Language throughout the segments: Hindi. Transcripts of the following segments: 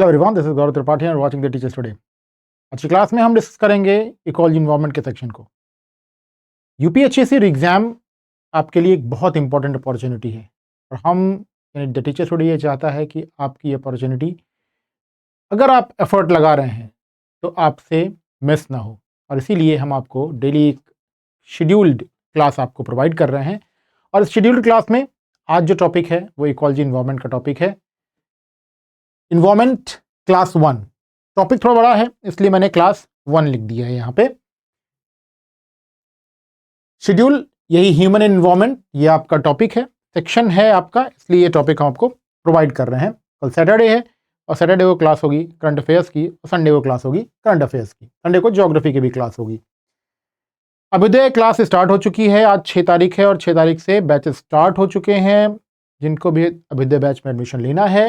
Hello everyone, this is Gaurav Tripathi and watching the teachers today. आज की क्लास में हम डिस्कस करेंगे इकोलॉजी इन्वायरमेंट के सेक्शन को। यूपीएचएससी एग्जाम आपके लिए एक बहुत इंपॉर्टेंट अपॉर्चुनिटी है और हम यानी द टीचर्स टुडे ये चाहता है कि आपकी अपॉर्चुनिटी, अगर आप एफर्ट लगा रहे हैं तो आपसे मिस ना हो, और इसीलिए हम आपको डेली एक शेड्यूल्ड क्लास आपको प्रोवाइड कर रहे हैं। और इस शेड्यूल्ड क्लास में आज जो टॉपिक है वो इकोलॉजी इन्वायरमेंट का टॉपिक है। इन्वायरमेंट क्लास 1 टॉपिक थोड़ा बड़ा है, इसलिए मैंने क्लास 1 लिख दिया है यहाँ पे। शेड्यूल यही ह्यूमन एनवायरनमेंट, ये आपका टॉपिक है, सेक्शन है आपका, इसलिए ये टॉपिक हम आपको प्रोवाइड कर रहे हैं। कल सैटरडे है और सैटरडे को क्लास होगी करंट अफेयर्स की, और संडे को क्लास होगी करंट अफेयर्स की, संडे को ज्योग्राफी की भी क्लास होगी। अभ्युदय क्लास स्टार्ट हो चुकी है, आज 6 तारीख है और 6 तारीख से बैचेस स्टार्ट हो चुके हैं। जिनको भी अभ्युदय बैच में एडमिशन लेना है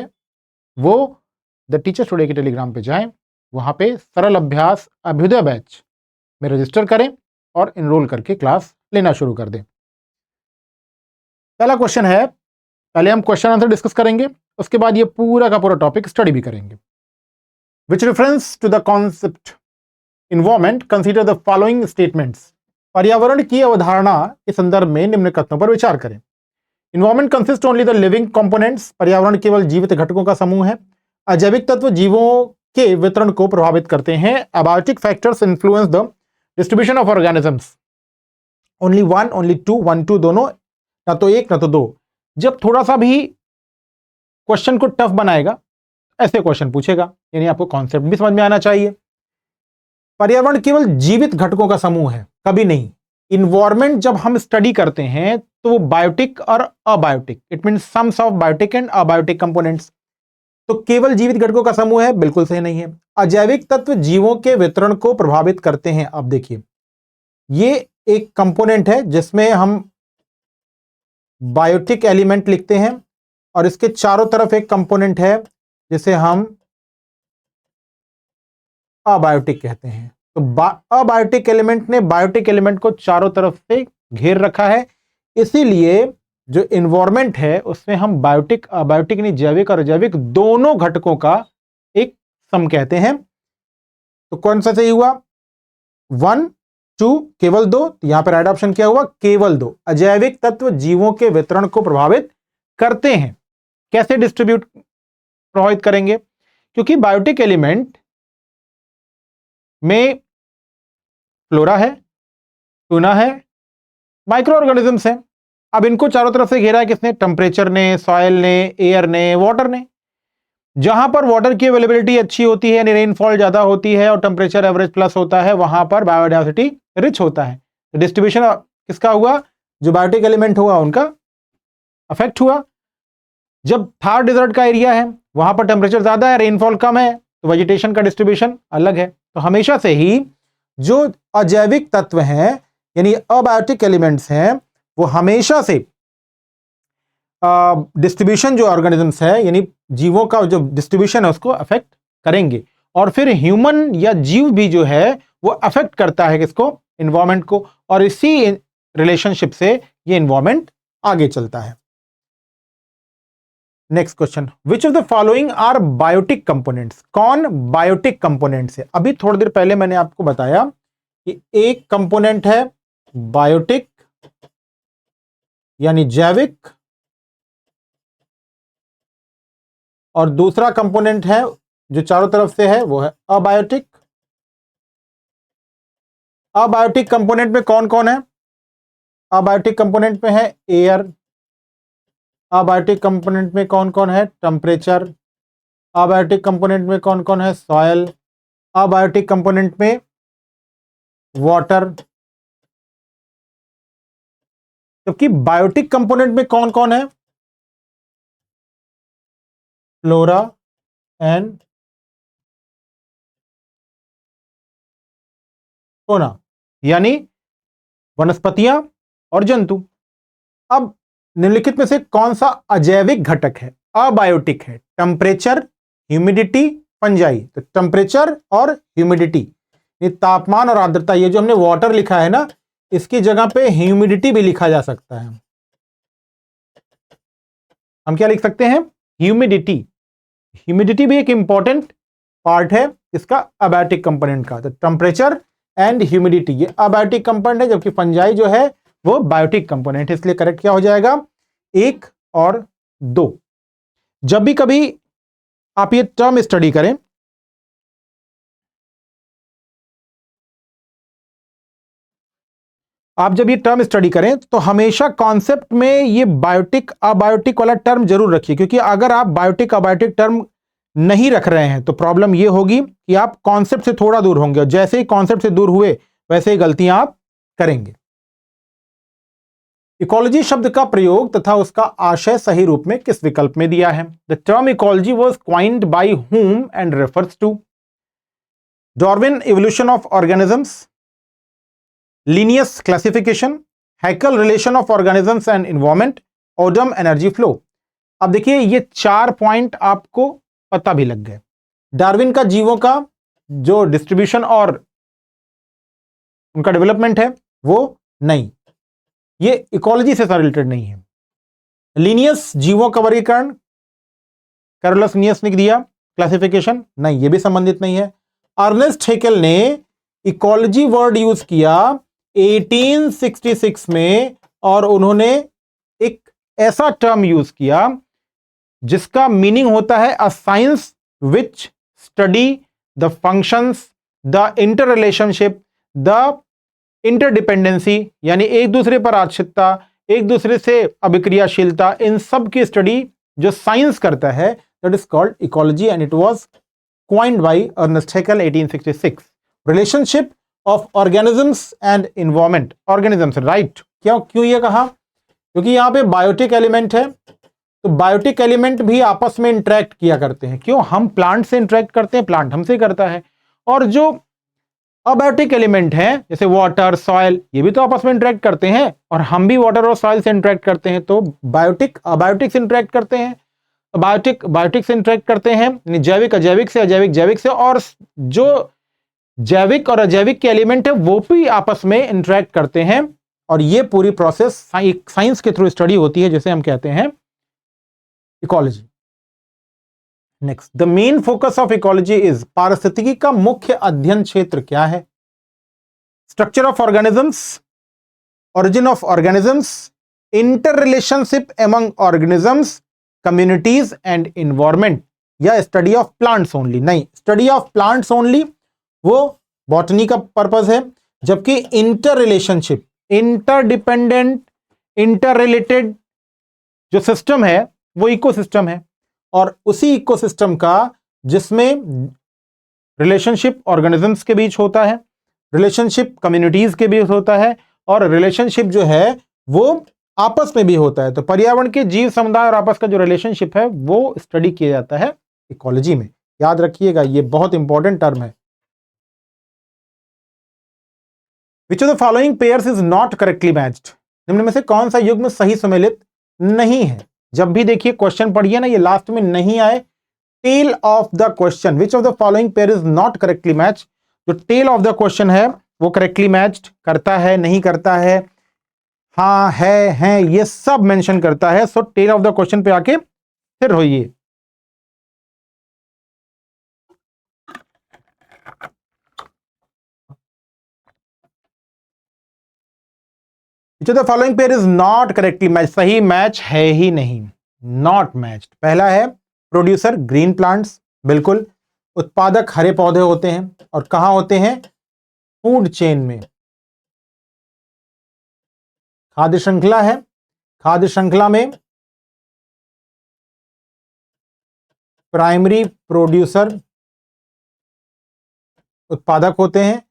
वो द टीचर्स टुडे के टेलीग्राम पे जाएं, वहाँ पे सरल अभ्यास अभ्युदय बैच में रजिस्टर करें और इनरोल करके क्लास लेना शुरू कर दें। पहला क्वेश्चन है, पहले हम क्वेश्चन आंसर डिस्कस करेंगे, उसके बाद ये पूरा का पूरा टॉपिक स्टडी भी करेंगे। Which reference to the concept environment consider the following statements. पर्यावरण की अवधारणा के संदर्भ में निम्न कथनों पर विचार करें। Environment consist only the living components. पर्यावरण केवल जीवित घटकों का समूह है। अजैविक तत्व जीवों के वितरण को प्रभावित करते हैं। Abiotic factors influence the distribution of organisms. Only one, only two, one two दोनों, ना तो एक ना तो दो। जब थोड़ा सा भी क्वेश्चन को टफ बनाएगा ऐसे क्वेश्चन पूछेगा, यानी आपको कॉन्सेप्ट भी समझ में आना चाहिए। पर्यावरण केवल जीवित घटकों का समूह है, कभी नहीं। इन्वायरमेंट जब हम स्टडी करते हैं तो वो बायोटिक और abiotic, it mean sums of biotic and abiotic components. तो केवल जीवित घटकों का समूह है, बिल्कुल सही नहीं है। अजैविक तत्व जीवों के वितरण को प्रभावित करते हैं। अब देखिए, ये एक कंपोनेंट है जिसमें हम बायोटिक एलिमेंट लिखते हैं और इसके चारों तरफ एक कंपोनेंट है जिसे हम अबायोटिक कहते हैं। तो अबायोटिक एलिमेंट ने बायोटिक एलिमेंट को चारों तरफ से घेर रखा है, इसीलिए जो इन्वायरमेंट है उसमें हम बायोटिक अबायोटिक यानी जैविक और अजैविक दोनों घटकों का एक सम कहते हैं। तो कौन सा सही हुआ? 1 2, केवल 2। यहां पर राइट ऑप्शन क्या हुआ? केवल 2। अजैविक तत्व जीवों के वितरण को प्रभावित करते हैं। कैसे डिस्ट्रीब्यूट प्रभावित करेंगे? क्योंकि बायोटिक एलिमेंट में फ्लोरा है, टूना है, माइक्रो ऑर्गेनिजम्स है। अब इनको चारों तरफ से घेरा है किसने? टेम्परेचर ने, सॉइल ने, एयर ने, वाटर ने। जहां पर वाटर की अवेलेबिलिटी अच्छी होती है यानी रेनफॉल ज्यादा होती है और टेम्परेचर एवरेज प्लस होता है, वहां पर बायोडायवर्सिटी रिच होता है। तो डिस्ट्रीब्यूशन किसका हुआ? जो बायोटिक एलिमेंट हुआ उनका अफेक्ट हुआ। जब थार डिजर्ट का एरिया है, वहां पर टेम्परेचर ज्यादा है, रेनफॉल कम है, तो वेजिटेशन का डिस्ट्रीब्यूशन अलग है। तो हमेशा से ही जो अजैविक तत्व हैं यानी अबायोटिक एलिमेंट्स हैं, वो हमेशा से डिस्ट्रीब्यूशन जो ऑर्गेनिजम्स है यानी जीवों का जो डिस्ट्रीब्यूशन है उसको अफेक्ट करेंगे। और फिर ह्यूमन या जीव भी जो है वो अफेक्ट करता है किसको? इन्वायरमेंट को। और इसी रिलेशनशिप से ये इन्वायरमेंट आगे चलता है। Next question, which of the following are biotic components. कौन बायोटिक कंपोनेंट्स है? अभी थोड़ी देर पहले मैंने आपको बताया कि एक कंपोनेंट है बायोटिक यानी जैविक, और दूसरा कंपोनेंट है जो चारों तरफ से है वो है अबायोटिक। अबायोटिक कंपोनेंट में कौन कौन है? अबायोटिक कंपोनेंट में है एयर। अबायोटिक कंपोनेंट में कौन कौन है? टेम्परेचर। अबायोटिक कंपोनेंट में कौन कौन है? सॉयल। अबायोटिक कंपोनेंट में वाटर। जबकि बायोटिक कंपोनेंट में कौन कौन है? फ्लोरा एंड फोना, यानी वनस्पतियां और जंतु। अब निम्नलिखित में से कौन सा अजैविक घटक है, अबायोटिक है? Temperature, humidity, fungi. तो टेम्परेचर और ह्यूमिडिटी, ये तापमान और आर्द्रता। ये जो हमने वाटर लिखा है ना, इसकी जगह पे ह्यूमिडिटी भी लिखा जा सकता है। हम क्या लिख सकते हैं? ह्यूमिडिटी। ह्यूमिडिटी भी एक इंपॉर्टेंट पार्ट है इसका अबायोटिक कंपोनेंट का। तो टेम्परेचर एंड ह्यूमिडिटी ये अबायोटिक कंपोनेंट है, जबकि फंजाई जो है वो बायोटिक कंपोनेंट है। इसलिए करेक्ट क्या हो जाएगा, 1 और 2। जब भी कभी आप ये टर्म स्टडी करें, आप जब ये टर्म स्टडी करें तो हमेशा कॉन्सेप्ट में ये बायोटिक अबायोटिक वाला टर्म जरूर रखिए, क्योंकि अगर आप बायोटिक अबायोटिक टर्म नहीं रख रहे हैं तो प्रॉब्लम ये होगी कि आप कॉन्सेप्ट से थोड़ा दूर होंगे, और जैसे ही कॉन्सेप्ट से दूर हुए वैसे ही गलतियां आप करेंगे। इकोलॉजी शब्द का प्रयोग तथा उसका आशय सही रूप में किस विकल्प में दिया है? The term ecology was coined by whom and refers to Darwin evolution of organisms, Linnaeus classification, Haeckel relation of organisms and environment, Odum energy flow. अब देखिए ये 4 पॉइंट आपको पता भी लग गए। डार्विन का जीवों का जो डिस्ट्रीब्यूशन और उनका डेवलपमेंट है वो नहीं, ये इकोलॉजी से रिलेटेड नहीं है। लीनियस जीवों का वर्गीकरण कैरोलस लिनियस ने दिया, क्लासिफिकेशन नहीं, ये भी संबंधित नहीं है। अर्नेस्ट हेकल ने इकोलॉजी वर्ड यूज किया 1866 में, और उन्होंने एक ऐसा टर्म यूज किया जिसका मीनिंग होता है a science which study the functions, the inter relationship, the interdependency, यानी एक दूसरे पर आश्रितता, एक दूसरे से अभिक्रियाशीलता, इन सब की स्टडी जो साइंस करता है, that is called ecology, and it was coined by Ernest Haeckel 1866। Relationship of organisms and environment, organisms right. क्यों ये कहा, क्योंकि यहां पे बायोटिक एलिमेंट है, तो बायोटिक एलिमेंट भी आपस में इंटरेक्ट किया करते हैं। क्यों, हम प्लांट से इंटरेक्ट करते हैं, प्लांट हमसे करता है, और जो अबायोटिक एलिमेंट हैं जैसे वाटर, सॉइल, ये भी तो आपस में इंटरेक्ट करते हैं, और हम भी वाटर और सॉइल से इंटरेक्ट करते हैं। तो बायोटिक अबायोटिक से इंटरेक्ट करते हैं, बायोटिक से इंटरेक्ट करते हैं, जैविक अजैविक से, अजैविक जैविक से, और जो जैविक और अजैविक के एलिमेंट है वो भी आपस में इंटरेक्ट करते हैं। और ये पूरी प्रोसेस साइंस के थ्रू स्टडी होती है, जिसे हम कहते हैं ecology. Next, the main focus of ecology is, पारिस्थितिकी का मुख्य अध्ययन क्षेत्र क्या है? Structure of organisms, origin of organisms, inter relationship among organisms, communities and environment, या स्टडी ऑफ प्लांट्स ओनली? नहीं, स्टडी ऑफ प्लांट्स ओनली वो बॉटनी का पर्पस है, जबकि inter relationship, interdependent, inter related जो सिस्टम है वो इकोसिस्टम है, और उसी इकोसिस्टम का जिसमें रिलेशनशिप ऑर्गेनिजम्स के बीच होता है, रिलेशनशिप कम्युनिटीज के बीच होता है, और रिलेशनशिप जो है वो आपस में भी होता है। तो पर्यावरण के जीव समुदाय और आपस का जो रिलेशनशिप है वो स्टडी किया जाता है इकोलॉजी में। याद रखिएगा, ये बहुत इंपॉर्टेंट टर्म है। विच of the following pairs is not correctly matched? निम्न में से कौन सा युग्म सही सम्मिलित नहीं है? जब भी देखिए क्वेश्चन पढ़िए ना, ये लास्ट में नहीं आए, tail of the question, which of the following pair is not correctly match, जो टेल ऑफ द क्वेश्चन है वो करेक्टली मैच्ड करता है, नहीं करता है, हाँ है, ये सब मेंशन करता है। So tail of the question पे आके फिर होइए। Which of the following pair is not correctly match, सही मैच है ही नहीं, नॉट मैच्ड। पहला है प्रोड्यूसर, ग्रीन प्लांट्स, बिल्कुल। उत्पादक, हरे पौधे होते हैं, और कहां होते हैं? फूड चेन में। खाद्य श्रृंखला है, खाद्य श्रृंखला में प्राइमरी प्रोड्यूसर उत्पादक होते हैं,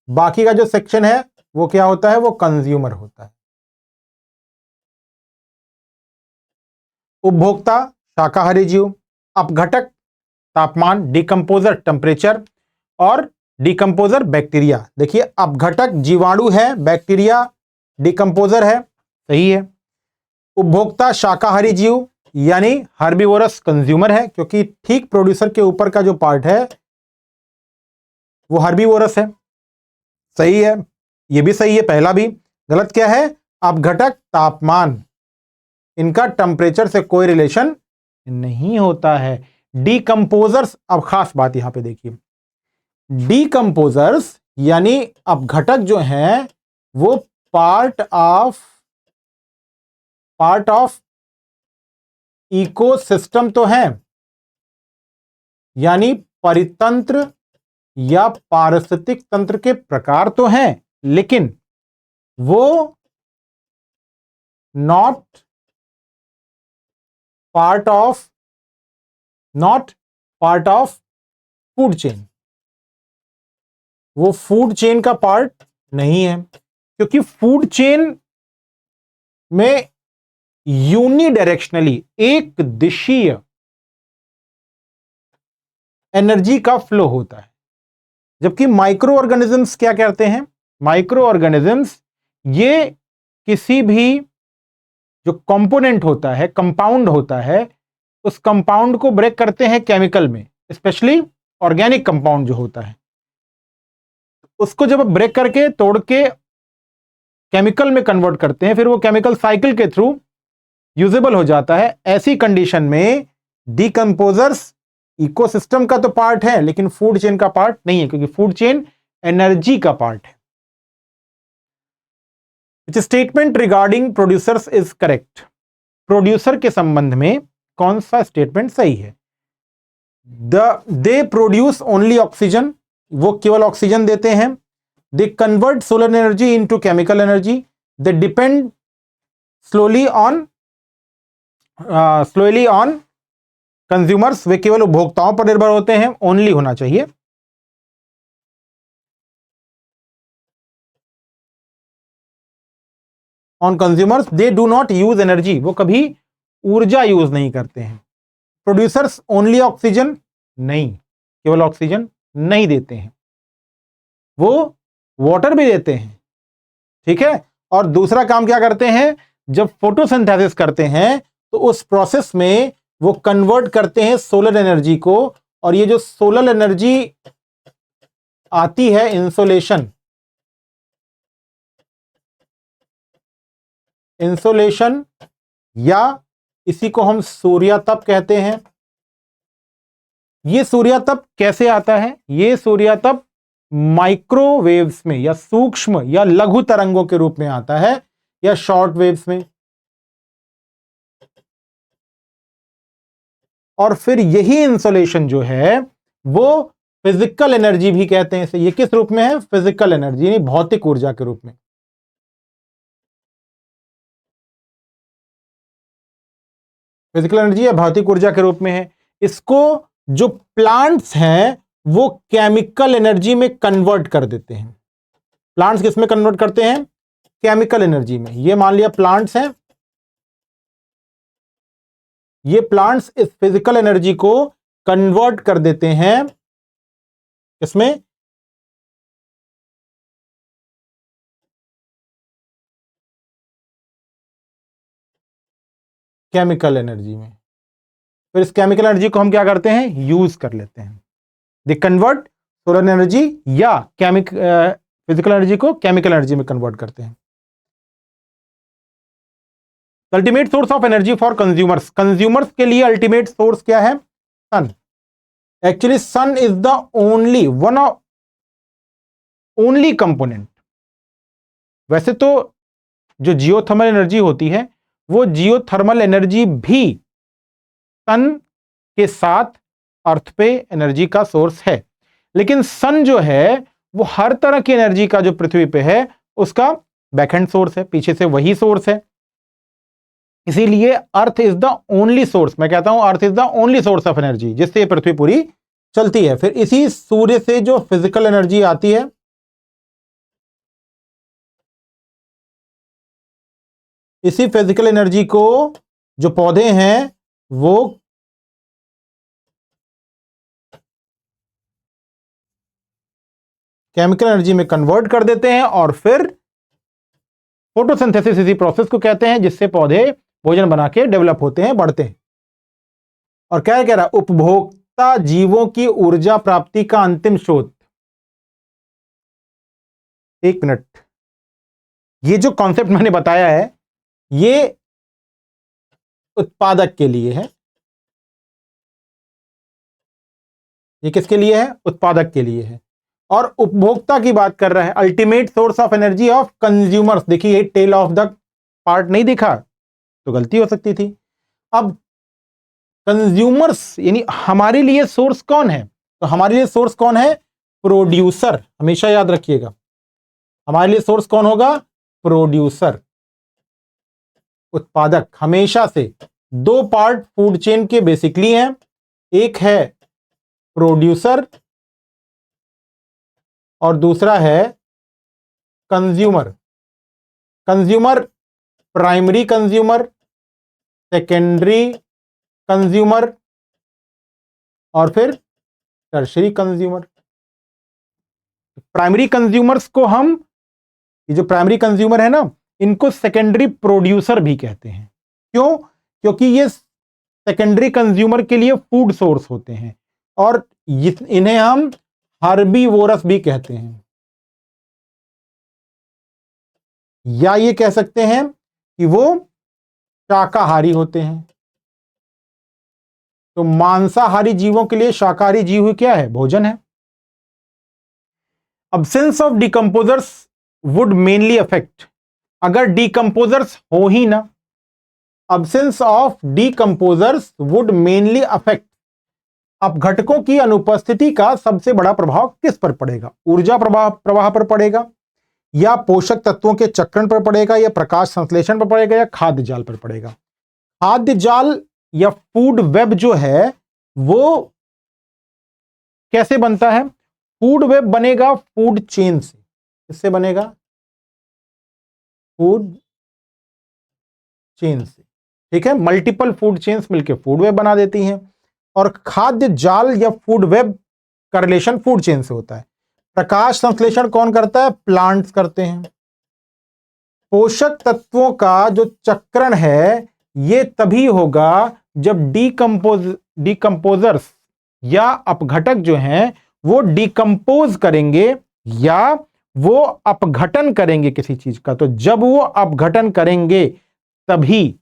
बाकी का जो सेक्शन है वो क्या होता है? वो कंज्यूमर होता है। उपभोक्ता, शाकाहारी जीव। अपघटक, तापमान, डिकम्पोजर, टेम्परेचर, और डिकम्पोजर बैक्टीरिया। देखिए, अपघटक जीवाणु है, बैक्टीरिया डिकम्पोजर है, सही है। उपभोक्ता शाकाहारी जीव यानी हर्बीवोरस कंज्यूमर है, क्योंकि ठीक प्रोड्यूसर के ऊपर का जो पार्ट है वो हर्बीवोरस है, सही है। ये भी सही है, पहला भी। गलत क्या है? अपघटक, तापमान, इनका टेम्परेचर से कोई रिलेशन नहीं होता है। डीकंपोजर्स, अब खास बात यहां पे देखिए, डीकंपोजर्स यानी अब घटक जो हैं वो पार्ट ऑफ इकोसिस्टम तो हैं, यानी परितंत्र या पारिस्थितिक तंत्र के प्रकार तो हैं, लेकिन वो not part of food chain, वो फूड चेन का पार्ट नहीं है, क्योंकि फूड चेन में यूनिडायरेक्शनली, एक दिशीय एनर्जी का फ्लो होता है। जबकि माइक्रो ऑर्गेनिजम्स क्या करते हैं, माइक्रो ऑर्गेनिजम्स ये किसी भी जो कंपोनेंट होता है, कंपाउंड होता है, उस कंपाउंड को ब्रेक करते हैं केमिकल में, स्पेशली ऑर्गेनिक कंपाउंड जो होता है उसको जब ब्रेक करके तोड़ के केमिकल में कन्वर्ट करते हैं, फिर वो केमिकल साइकिल के थ्रू यूजेबल हो जाता है। ऐसी कंडीशन में डीकंपोजर्स इकोसिस्टम का तो पार्ट है लेकिन फूड चेन का पार्ट नहीं है, क्योंकि फूड चेन एनर्जी का पार्ट है। Statement regarding producers is correct, producer के संबंध में कौन सा स्टेटमेंट सही है? दे प्रोड्यूस ओनली ऑक्सीजन, वो केवल ऑक्सीजन देते हैं। They convert solar energy into chemical energy. They depend slowly on consumers, वे केवल उपभोक्ताओं पर निर्भर होते हैं, ओनली होना चाहिए। On consumers, they do not use energy, वो कभी ऊर्जा यूज नहीं करते हैं। प्रोड्यूसर्स ओनली ऑक्सीजन, नहीं, केवल ऑक्सीजन नहीं देते हैं, वो वाटर भी देते हैं, ठीक है। और दूसरा काम क्या करते हैं, जब फोटोसिंथेसिस करते हैं तो उस प्रोसेस में वो कन्वर्ट करते हैं सोलर एनर्जी को, और ये जो सोलर एनर्जी आती है इंसोलेशन या इसी को हम सूर्यातप कहते हैं। ये सूर्यातप कैसे आता है? ये सूर्यातप माइक्रोवेव्स में या सूक्ष्म या लघु तरंगों के रूप में आता है, या शॉर्ट वेव्स में। और फिर यही इंसोलेशन जो है वो फिजिकल एनर्जी भी कहते हैं इसे। ये किस रूप में है? फिजिकल एनर्जी, यानी भौतिक ऊर्जा के रूप में। फिजिकल एनर्जी या भौतिक ऊर्जा के रूप में है। इसको जो प्लांट्स हैं वो केमिकल एनर्जी में कन्वर्ट कर देते हैं। प्लांट्स किस में कन्वर्ट करते हैं? केमिकल एनर्जी में। ये मान लिया प्लांट्स हैं, ये प्लांट्स इस फिजिकल एनर्जी को कन्वर्ट कर देते हैं इसमें केमिकल एनर्जी में। फिर इस केमिकल एनर्जी को हम क्या करते हैं? यूज कर लेते हैं। दे कन्वर्ट सोलर एनर्जी या फिजिकल एनर्जी को केमिकल एनर्जी में कन्वर्ट करते हैं। Ultimate source of energy for consumers, consumers के लिए अल्टीमेट सोर्स क्या है? Sun. Actually sun is the only component. वैसे तो जो जियोथर्मल एनर्जी होती है वो जियोथर्मल एनर्जी भी सन के साथ अर्थ पे एनर्जी का सोर्स है, लेकिन सन जो है वो हर तरह की एनर्जी का जो पृथ्वी पे है उसका बैकहैंड सोर्स है, पीछे से वही सोर्स है। इसीलिए earth is the only source, मैं कहता हूं earth is the only source of energy, जिससे पृथ्वी पूरी चलती है। फिर इसी सूर्य से जो फिजिकल एनर्जी आती है, इसी फिजिकल एनर्जी को जो पौधे हैं वो केमिकल एनर्जी में कन्वर्ट कर देते हैं, और फिर फोटोसिंथेसिस इसी प्रोसेस को कहते हैं जिससे पौधे भोजन बना के डेवलप होते हैं, बढ़ते हैं। और क्या कह रहा है? उपभोक्ता जीवों की ऊर्जा प्राप्ति का अंतिम स्रोत। एक मिनट, ये जो कॉन्सेप्ट मैंने बताया है ये उत्पादक के लिए है, ये किसके लिए है? उत्पादक के लिए है। और उपभोक्ता की बात कर रहा है, ultimate source of energy of consumers. देखिए ये टेल ऑफ द पार्ट नहीं दिखा तो गलती हो सकती थी। अब कंज्यूमर्स यानी हमारे लिए सोर्स कौन है? तो हमारे लिए सोर्स कौन है? प्रोड्यूसर। हमेशा याद रखिएगा, हमारे लिए सोर्स कौन होगा? प्रोड्यूसर, उत्पादक। हमेशा से दो पार्ट फूड चेन के बेसिकली हैं, एक है प्रोड्यूसर और दूसरा है consumer. Consumer, primary consumer, secondary consumer और फिर टर्शरी कंज्यूमर। प्राइमरी कंज्यूमर्स को हम, ये जो प्राइमरी कंज्यूमर है ना, इनको सेकेंडरी प्रोड्यूसर भी कहते हैं। क्यों? क्योंकि ये सेकेंडरी कंज्यूमर के लिए फूड सोर्स होते हैं और इन्हें हम हर्बीवोरस भी कहते हैं, या ये कह सकते हैं कि वो शाकाहारी होते हैं। तो मांसाहारी जीवों के लिए शाकाहारी जीव क्या है? भोजन है। Absence of decomposers would mainly affect, अगर डिकम्पोजर्स हो ही ना, absence of decomposers would mainly affect, अपघटकों की अनुपस्थिति का सबसे बड़ा प्रभाव किस पर पड़ेगा? ऊर्जा प्रवाह पर पड़ेगा, या पोषक तत्वों के चक्रण पर पड़ेगा, या प्रकाश संश्लेषण पर पड़ेगा, या खाद्य जाल पर पड़ेगा? खाद्य जाल या फूड वेब जो है वो कैसे बनता है? फूड वेब बनेगा फूड चेन से। किससे बनेगा? फूड चेन से। ठीक है, मल्टीपल फूड चेन्स मिलकर फूड वेब बना देती हैं। और खाद्य जाल या फूड वेब का रिलेशन फूड चेन से होता है। प्रकाश संश्लेषण कौन करता है? प्लांट्स करते हैं। पोषक तत्वों का जो चक्रण है ये तभी होगा जब डिकम्पोजर्स या अपघटक जो हैं वो डिकम्पोज करेंगे या वो अपघटन करेंगे किसी चीज का। तो जब वो अपघटन करेंगे तभी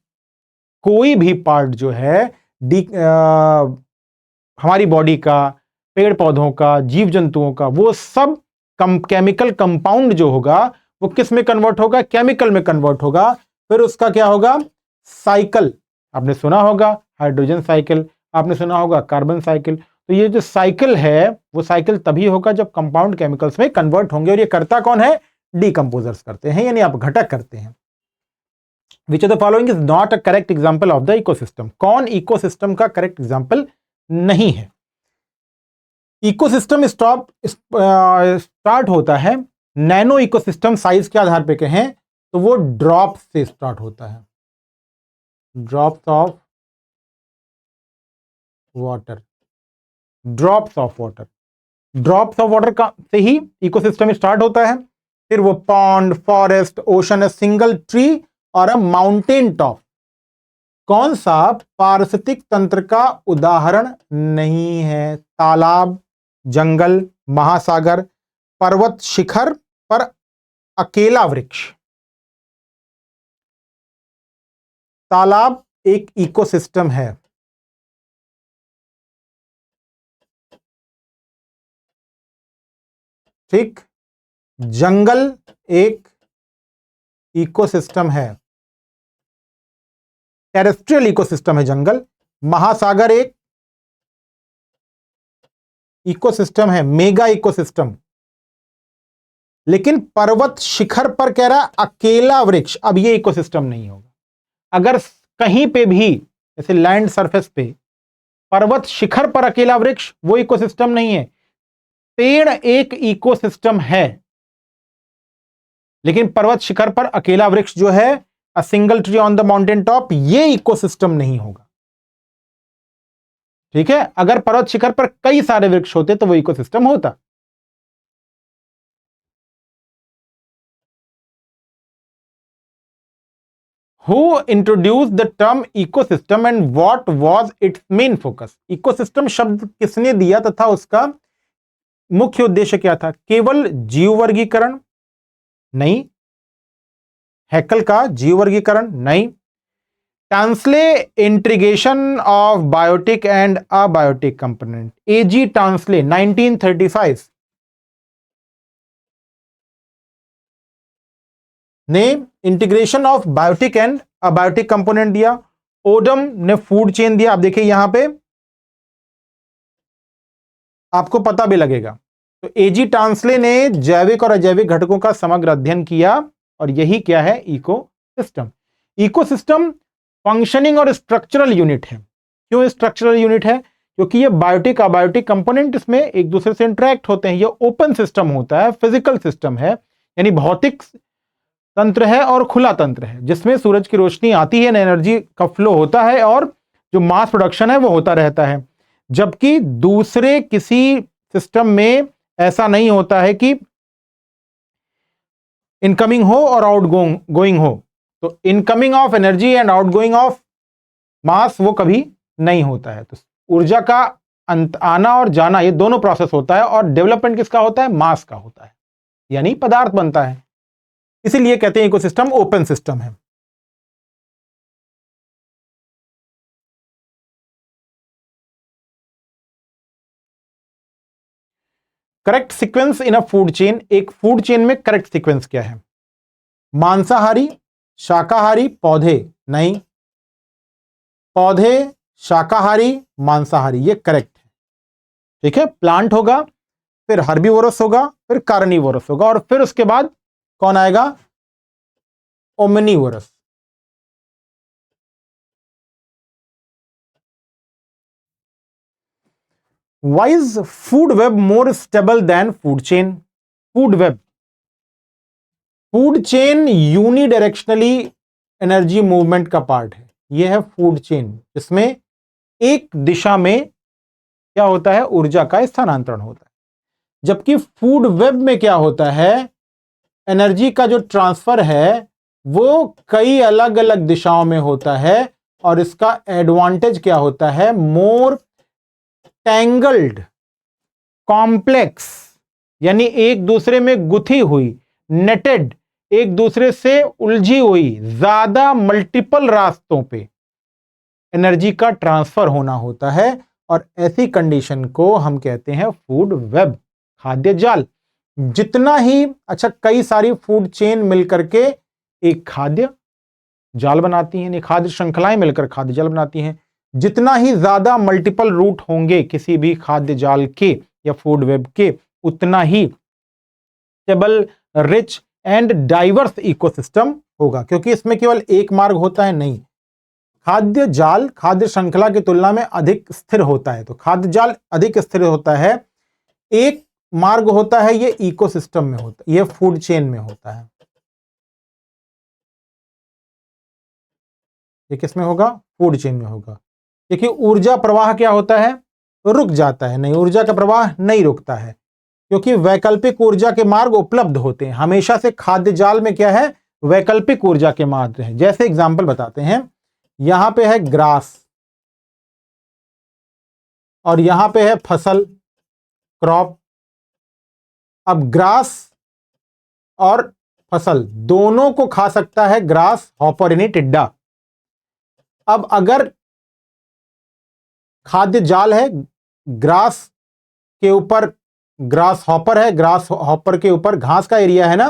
कोई भी पार्ट जो है हमारी बॉडी का, पेड़ पौधों का, जीव जंतुओं का, वो सब केमिकल कंपाउंड जो होगा वो किस में कन्वर्ट होगा? केमिकल में कन्वर्ट होगा। फिर उसका क्या होगा? साइकिल। आपने सुना होगा हाइड्रोजन साइकिल, आपने सुना होगा कार्बन साइकिल। तो ये जो साइकिल है वो साइकिल तभी होगा जब कंपाउंड केमिकल्स में कन्वर्ट होंगे। और ये करता कौन है? डिकम्पोजर्स करते हैं, यानी अपघटक करते हैं। विच of the following is not a correct example of the ecosystem? कौन इकोसिस्टम का करेक्ट एग्जाम्पल नहीं है? इकोसिस्टम स्टार्ट होता है, नैनो इकोसिस्टम साइज के आधार पे कहें तो वो ड्रॉप से स्टार्ट होता है। Drops of water, drops of water, drops of water का से ही इकोसिस्टम स्टार्ट होता है। फिर वो pond, forest, ocean, a single tree और अ माउंटेन टॉप। कौन सा पारिस्थितिक तंत्र का उदाहरण नहीं है? तालाब, जंगल, महासागर, पर्वत शिखर पर अकेला वृक्ष। तालाब एक इकोसिस्टम है, ठीक। जंगल एक इकोसिस्टम है, टेरेस्ट्रियल इकोसिस्टम है जंगल। महासागर एक इकोसिस्टम है, मेगा इकोसिस्टम। लेकिन पर्वत शिखर पर कह रहा है अकेला वृक्ष, अब ये इकोसिस्टम नहीं होगा। अगर कहीं पे भी जैसे लैंड सरफेस पे पर्वत शिखर पर अकेला वृक्ष, वो इकोसिस्टम नहीं है। पेड़ एक इकोसिस्टम है, लेकिन पर्वत शिखर पर अकेला वृक्ष जो है, a single tree on the mountain top, ये इकोसिस्टम नहीं होगा। ठीक है, अगर पर्वत शिखर पर कई सारे वृक्ष होते तो वो इकोसिस्टम होता। Who introduced the term ecosystem and what was its main focus? Ecosystem शब्द किसने दिया तथा उसका मुख्य उद्देश्य क्या था? केवल जीव वर्गीकरण? नहीं। हैकल का जीव वर्गीकरण? नहीं। Tansley integration of biotic and abiotic component, A G Tansley 1935 ने integration of biotic and abiotic component दिया। ओडम ने फूड चेन दिया। आप देखिए यहां पे आपको पता भी लगेगा। तो एजी टांसले ने जैविक और अजैविक घटकों का समग्र अध्ययन किया और यही क्या है, इकोसिस्टम। इकोसिस्टम फंक्शनिंग और स्ट्रक्चरल यूनिट है। क्यों स्ट्रक्चरल यूनिट है? क्योंकि ये बायोटिक अबायोटिक कंपोनेंट इसमें एक दूसरे से इंटरेक्ट होते हैं। ये ओपन सिस्टम होता है, फिजिकल सिस्टम है, यानी भौतिक तंत्र है और खुला तंत्र है, जिसमें सूरज की रोशनी आती है, एनर्जी का फ्लो होता है और जो मास प्रोडक्शन है वो होता रहता है। जबकि दूसरे किसी सिस्टम में ऐसा नहीं होता है कि इनकमिंग हो और आउट गोइंग हो। तो incoming of energy and outgoing of mass वो कभी नहीं होता है। तो ऊर्जा का आना और जाना ये दोनों प्रोसेस होता है और डेवलपमेंट किसका होता है, मास का होता है, यानी पदार्थ बनता है। इसीलिए कहते हैं इकोसिस्टम ओपन सिस्टम है। Correct sequence in a food chain, एक फूड चेन में करेक्ट सीक्वेंस क्या है? मांसाहारी, शाकाहारी, पौधे, नहीं, पौधे, शाकाहारी, मांसाहारी, ये करेक्ट है। ठीक है, प्लांट होगा, फिर हर्बीवोरस होगा, फिर कार्निवोरस होगा और फिर उसके बाद कौन आएगा, omnivorous. Why is food web more stable than food chain? Food web, food chain unidirectionally energy movement का पार्ट है। यह है फूड चेन, जिसमें एक दिशा में क्या होता है, ऊर्जा का स्थानांतरण होता है। जबकि फूड वेब में क्या होता है, एनर्जी का जो ट्रांसफर है वो कई अलग अलग दिशाओं में होता है और इसका एडवांटेज क्या होता है, मोर टैंगल्ड, कॉम्प्लेक्स, यानी एक दूसरे में गुथी हुई, नेटेड, एक दूसरे से उलझी हुई, ज्यादा मल्टीपल रास्तों पे एनर्जी का ट्रांसफर होना होता है और ऐसी कंडीशन को हम कहते हैं फूड वेब, खाद्य जाल। जितना ही अच्छा, कई सारी फूड चेन मिलकर के एक खाद्य जाल बनाती हैं, खाद्य श्रृंखलाएं मिलकर खाद्य जाल बनाती हैं। जितना ही ज्यादा मल्टीपल रूट होंगे किसी भी खाद्य जाल के या फूड वेब के, उतना ही stable, rich and diverse ecosystem होगा। क्योंकि इसमें केवल एक मार्ग होता है, नहीं, खाद्य जाल खाद्य श्रृंखला की तुलना में अधिक स्थिर होता है। तो खाद्य जाल अधिक स्थिर होता है, एक मार्ग होता है, ये इकोसिस्टम में होता है, ये फूड चेन में होता है। ये किसमें होगा, फूड चेन में होगा। देखिए ऊर्जा प्रवाह क्या होता है, रुक जाता है, नहीं, ऊर्जा का प्रवाह नहीं रुकता है, क्योंकि वैकल्पिक ऊर्जा के मार्ग उपलब्ध होते हैं। हमेशा से खाद्य जाल में क्या है, वैकल्पिक ऊर्जा के मार्ग हैं। जैसे एग्जांपल बताते हैं, यहां पे है ग्रास और यहां पे है फसल, क्रॉप। अब ग्रास और फसल दोनों को खा सकता है ग्रास हॉपर, यानी टिड्डा। अब अगर खाद्य जाल है, ग्रास के ऊपर ग्रास हॉपर है, ग्रास हॉपर के ऊपर घास का एरिया है ना,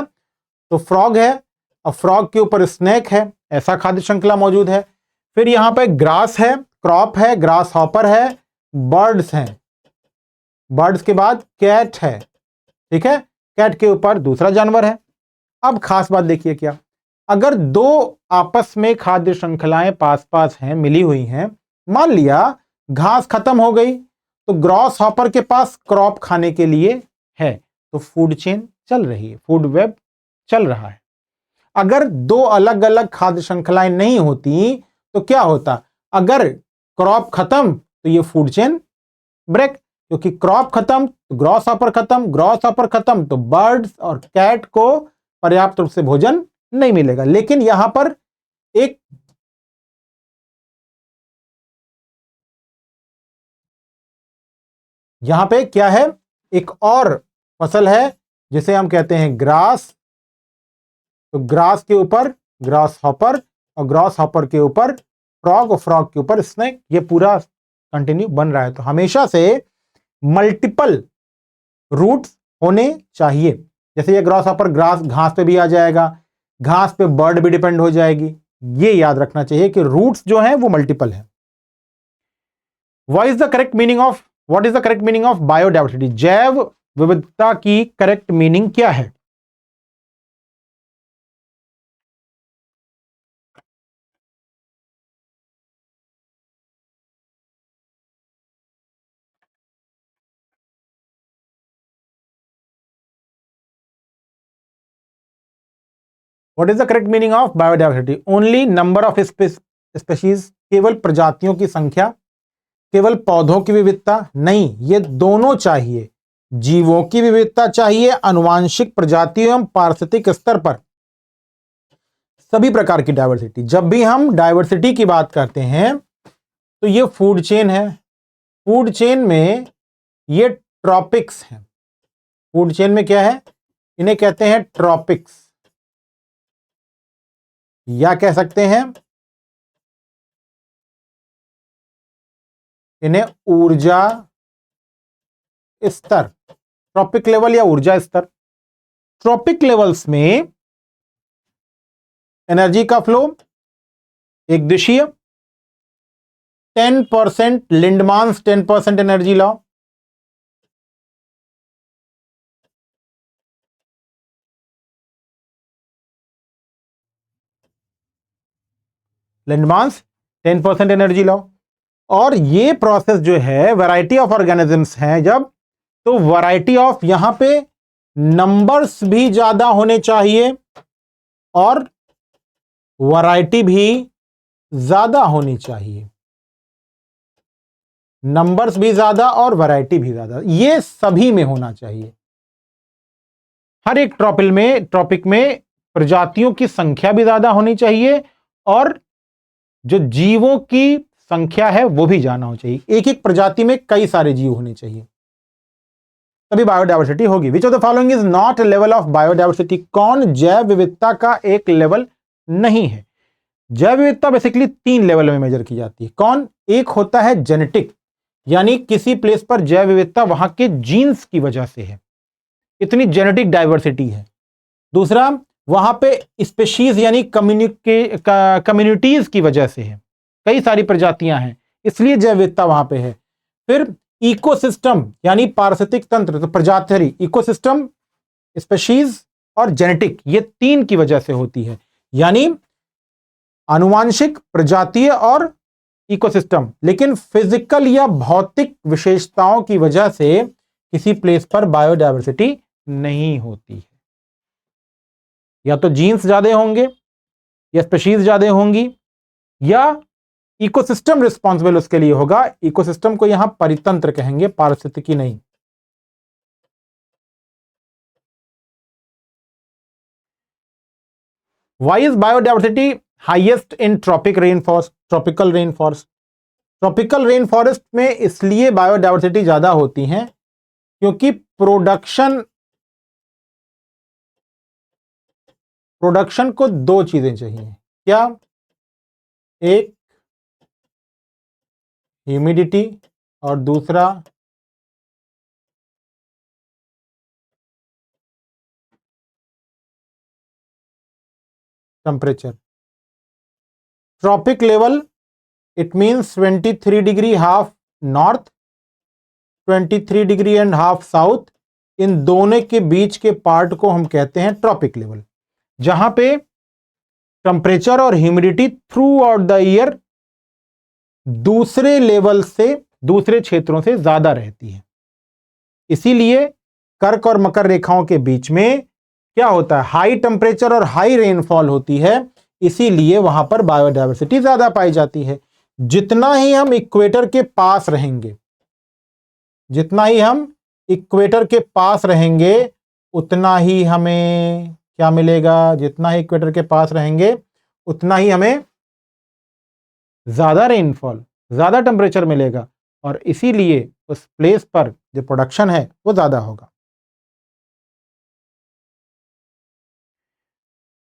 तो फ्रॉग है और फ्रॉग के ऊपर स्नेक है, ऐसा खाद्य श्रृंखला मौजूद है। फिर यहां पे ग्रास है, क्रॉप है, ग्रास हॉपर है, बर्ड्स हैं, बर्ड्स के बाद कैट है, ठीक है, कैट के ऊपर दूसरा जानवर है। अब खास बात देखिए क्या, अगर दो आपस में खाद्य श्रृंखलाएं पास पास हैं, मिली हुई हैं, मान लिया घास खत्म हो गई तो ग्रास हॉपर के पास क्रॉप खाने के लिए है, तो फूड चेन चल रही है, फूड वेब चल रहा है। अगर दो अलग अलग खाद्य श्रृंखलाएं नहीं होती तो क्या होता, अगर क्रॉप खत्म तो ये फूड चेन ब्रेक, क्योंकि क्रॉप खत्म तो ग्रास हॉपर खत्म, ग्रास हॉपर खत्म तो बर्ड्स और कैट को पर्याप्त रूप से भोजन नहीं मिलेगा। लेकिन यहां पर एक यहां पे क्या है, एक और फसल है जिसे हम कहते हैं ग्रास। तो ग्रास के ऊपर ग्रास हॉपर और ग्रास हॉपर के ऊपर फ्रॉग और फ्रॉग के ऊपर स्नेक, ये पूरा कंटिन्यू बन रहा है। तो हमेशा से मल्टीपल रूट्स होने चाहिए। जैसे ये ग्रास हॉपर ग्रास घास पे भी आ जाएगा, घास पे बर्ड भी डिपेंड हो जाएगी। ये याद रखना चाहिए कि रूट्स जो हैं वो मल्टीपल है। What is the correct meaning of biodiversity? जैव विविधता की करेक्ट मीनिंग क्या है? What is the correct meaning of biodiversity? Only number of species, केवल प्रजातियों की संख्या, केवल पौधों की विविधता नहीं, ये दोनों चाहिए। जीवों की विविधता चाहिए, अनुवांशिक प्रजातियों एवं पारिस्थितिक स्तर पर सभी प्रकार की डाइवर्सिटी। जब भी हम डाइवर्सिटी की बात करते हैं तो ये फूड चेन है। फूड चेन में ये ट्रॉपिक्स हैं। फूड चेन में क्या है? इन्हें कहते हैं ट्रॉपिक्स, या कह सकते हैं इन्हें ऊर्जा स्तर, ट्रॉपिक लेवल या ऊर्जा स्तर। ट्रॉपिक लेवल्स में एनर्जी का फ्लो एक दिशीय, 10% लिंडमान्स 10% एनर्जी लॉ, लिंडमान्स 10% एनर्जी लॉ। और ये प्रोसेस जो है वैरायटी ऑफ ऑर्गेनिजम्स हैं जब, तो वैरायटी ऑफ, यहां पे नंबर्स भी ज्यादा होने चाहिए और वैरायटी भी ज्यादा होनी चाहिए। नंबर्स भी ज्यादा और वैरायटी भी ज्यादा, ये सभी में होना चाहिए। हर एक ट्रॉपिक में प्रजातियों की संख्या भी ज्यादा होनी चाहिए और जो जीवों की संख्या है वो भी जाना हो चाहिए। एक एक प्रजाति में कई सारे जीव होने चाहिए, तभी बायोडाइवर्सिटी होगी। विच of the following is not level of biodiversity? कौन जैव विविधता का एक लेवल नहीं है? जैव विविधता बेसिकली 3 लेवल में मेजर की जाती है। कौन? एक होता है जेनेटिक, यानी किसी प्लेस पर जैव विविधता वहां के जीन्स की वजह से है, इतनी जेनेटिक डाइवर्सिटी है। दूसरा, वहां पे स्पेशीज यानी कम्युनिटीज की वजह से है, कई सारी प्रजातियां हैं इसलिए जैव विविधता वहां पे है। फिर इकोसिस्टम यानी पारिस्थितिक तंत्र, तो प्रजाति, इकोसिस्टम, स्पेशीज और जेनेटिक, ये 3 की वजह से होती है, यानी आनुवांशिक, प्रजातीय और इकोसिस्टम। लेकिन फिजिकल या भौतिक विशेषताओं की वजह से किसी प्लेस पर बायोडाइवर्सिटी नहीं होती है। या तो जीन्स ज्यादा होंगे, या स्पेशीज ज्यादा होंगी, या इकोसिस्टम रिस्पॉन्सिबल उसके लिए होगा। इकोसिस्टम को यहां परितंत्र कहेंगे, पारिस्थितिकी नहीं। Why is biodiversity highest in tropical rainforest? Tropical rain forest में इसलिए बायोडाइवर्सिटी ज्यादा होती है क्योंकि प्रोडक्शन को 2 चीजें चाहिए। क्या? एक ह्यूमिडिटी और दूसरा temperature. Tropic level it means 23 degree half north, 23 degree and half south, इन दोनों के बीच के पार्ट को हम कहते हैं ट्रॉपिक लेवल, जहां पे टेम्परेचर और humidity through out the year दूसरे लेवल से, दूसरे क्षेत्रों से ज्यादा रहती है। इसीलिए कर्क और मकर रेखाओं के बीच में क्या होता है? हाई टेम्परेचर और हाई रेनफॉल होती है, इसीलिए वहां पर बायोडाइवर्सिटी ज्यादा पाई जाती है। जितना ही हम इक्वेटर के पास रहेंगे, जितना ही हम इक्वेटर के पास रहेंगे उतना ही हमें क्या मिलेगा? जितना ही इक्वेटर के पास रहेंगे उतना ही हमें ज्यादा रेनफॉल, ज्यादा टेम्परेचर मिलेगा और इसीलिए उस प्लेस पर जो प्रोडक्शन है वो ज्यादा होगा।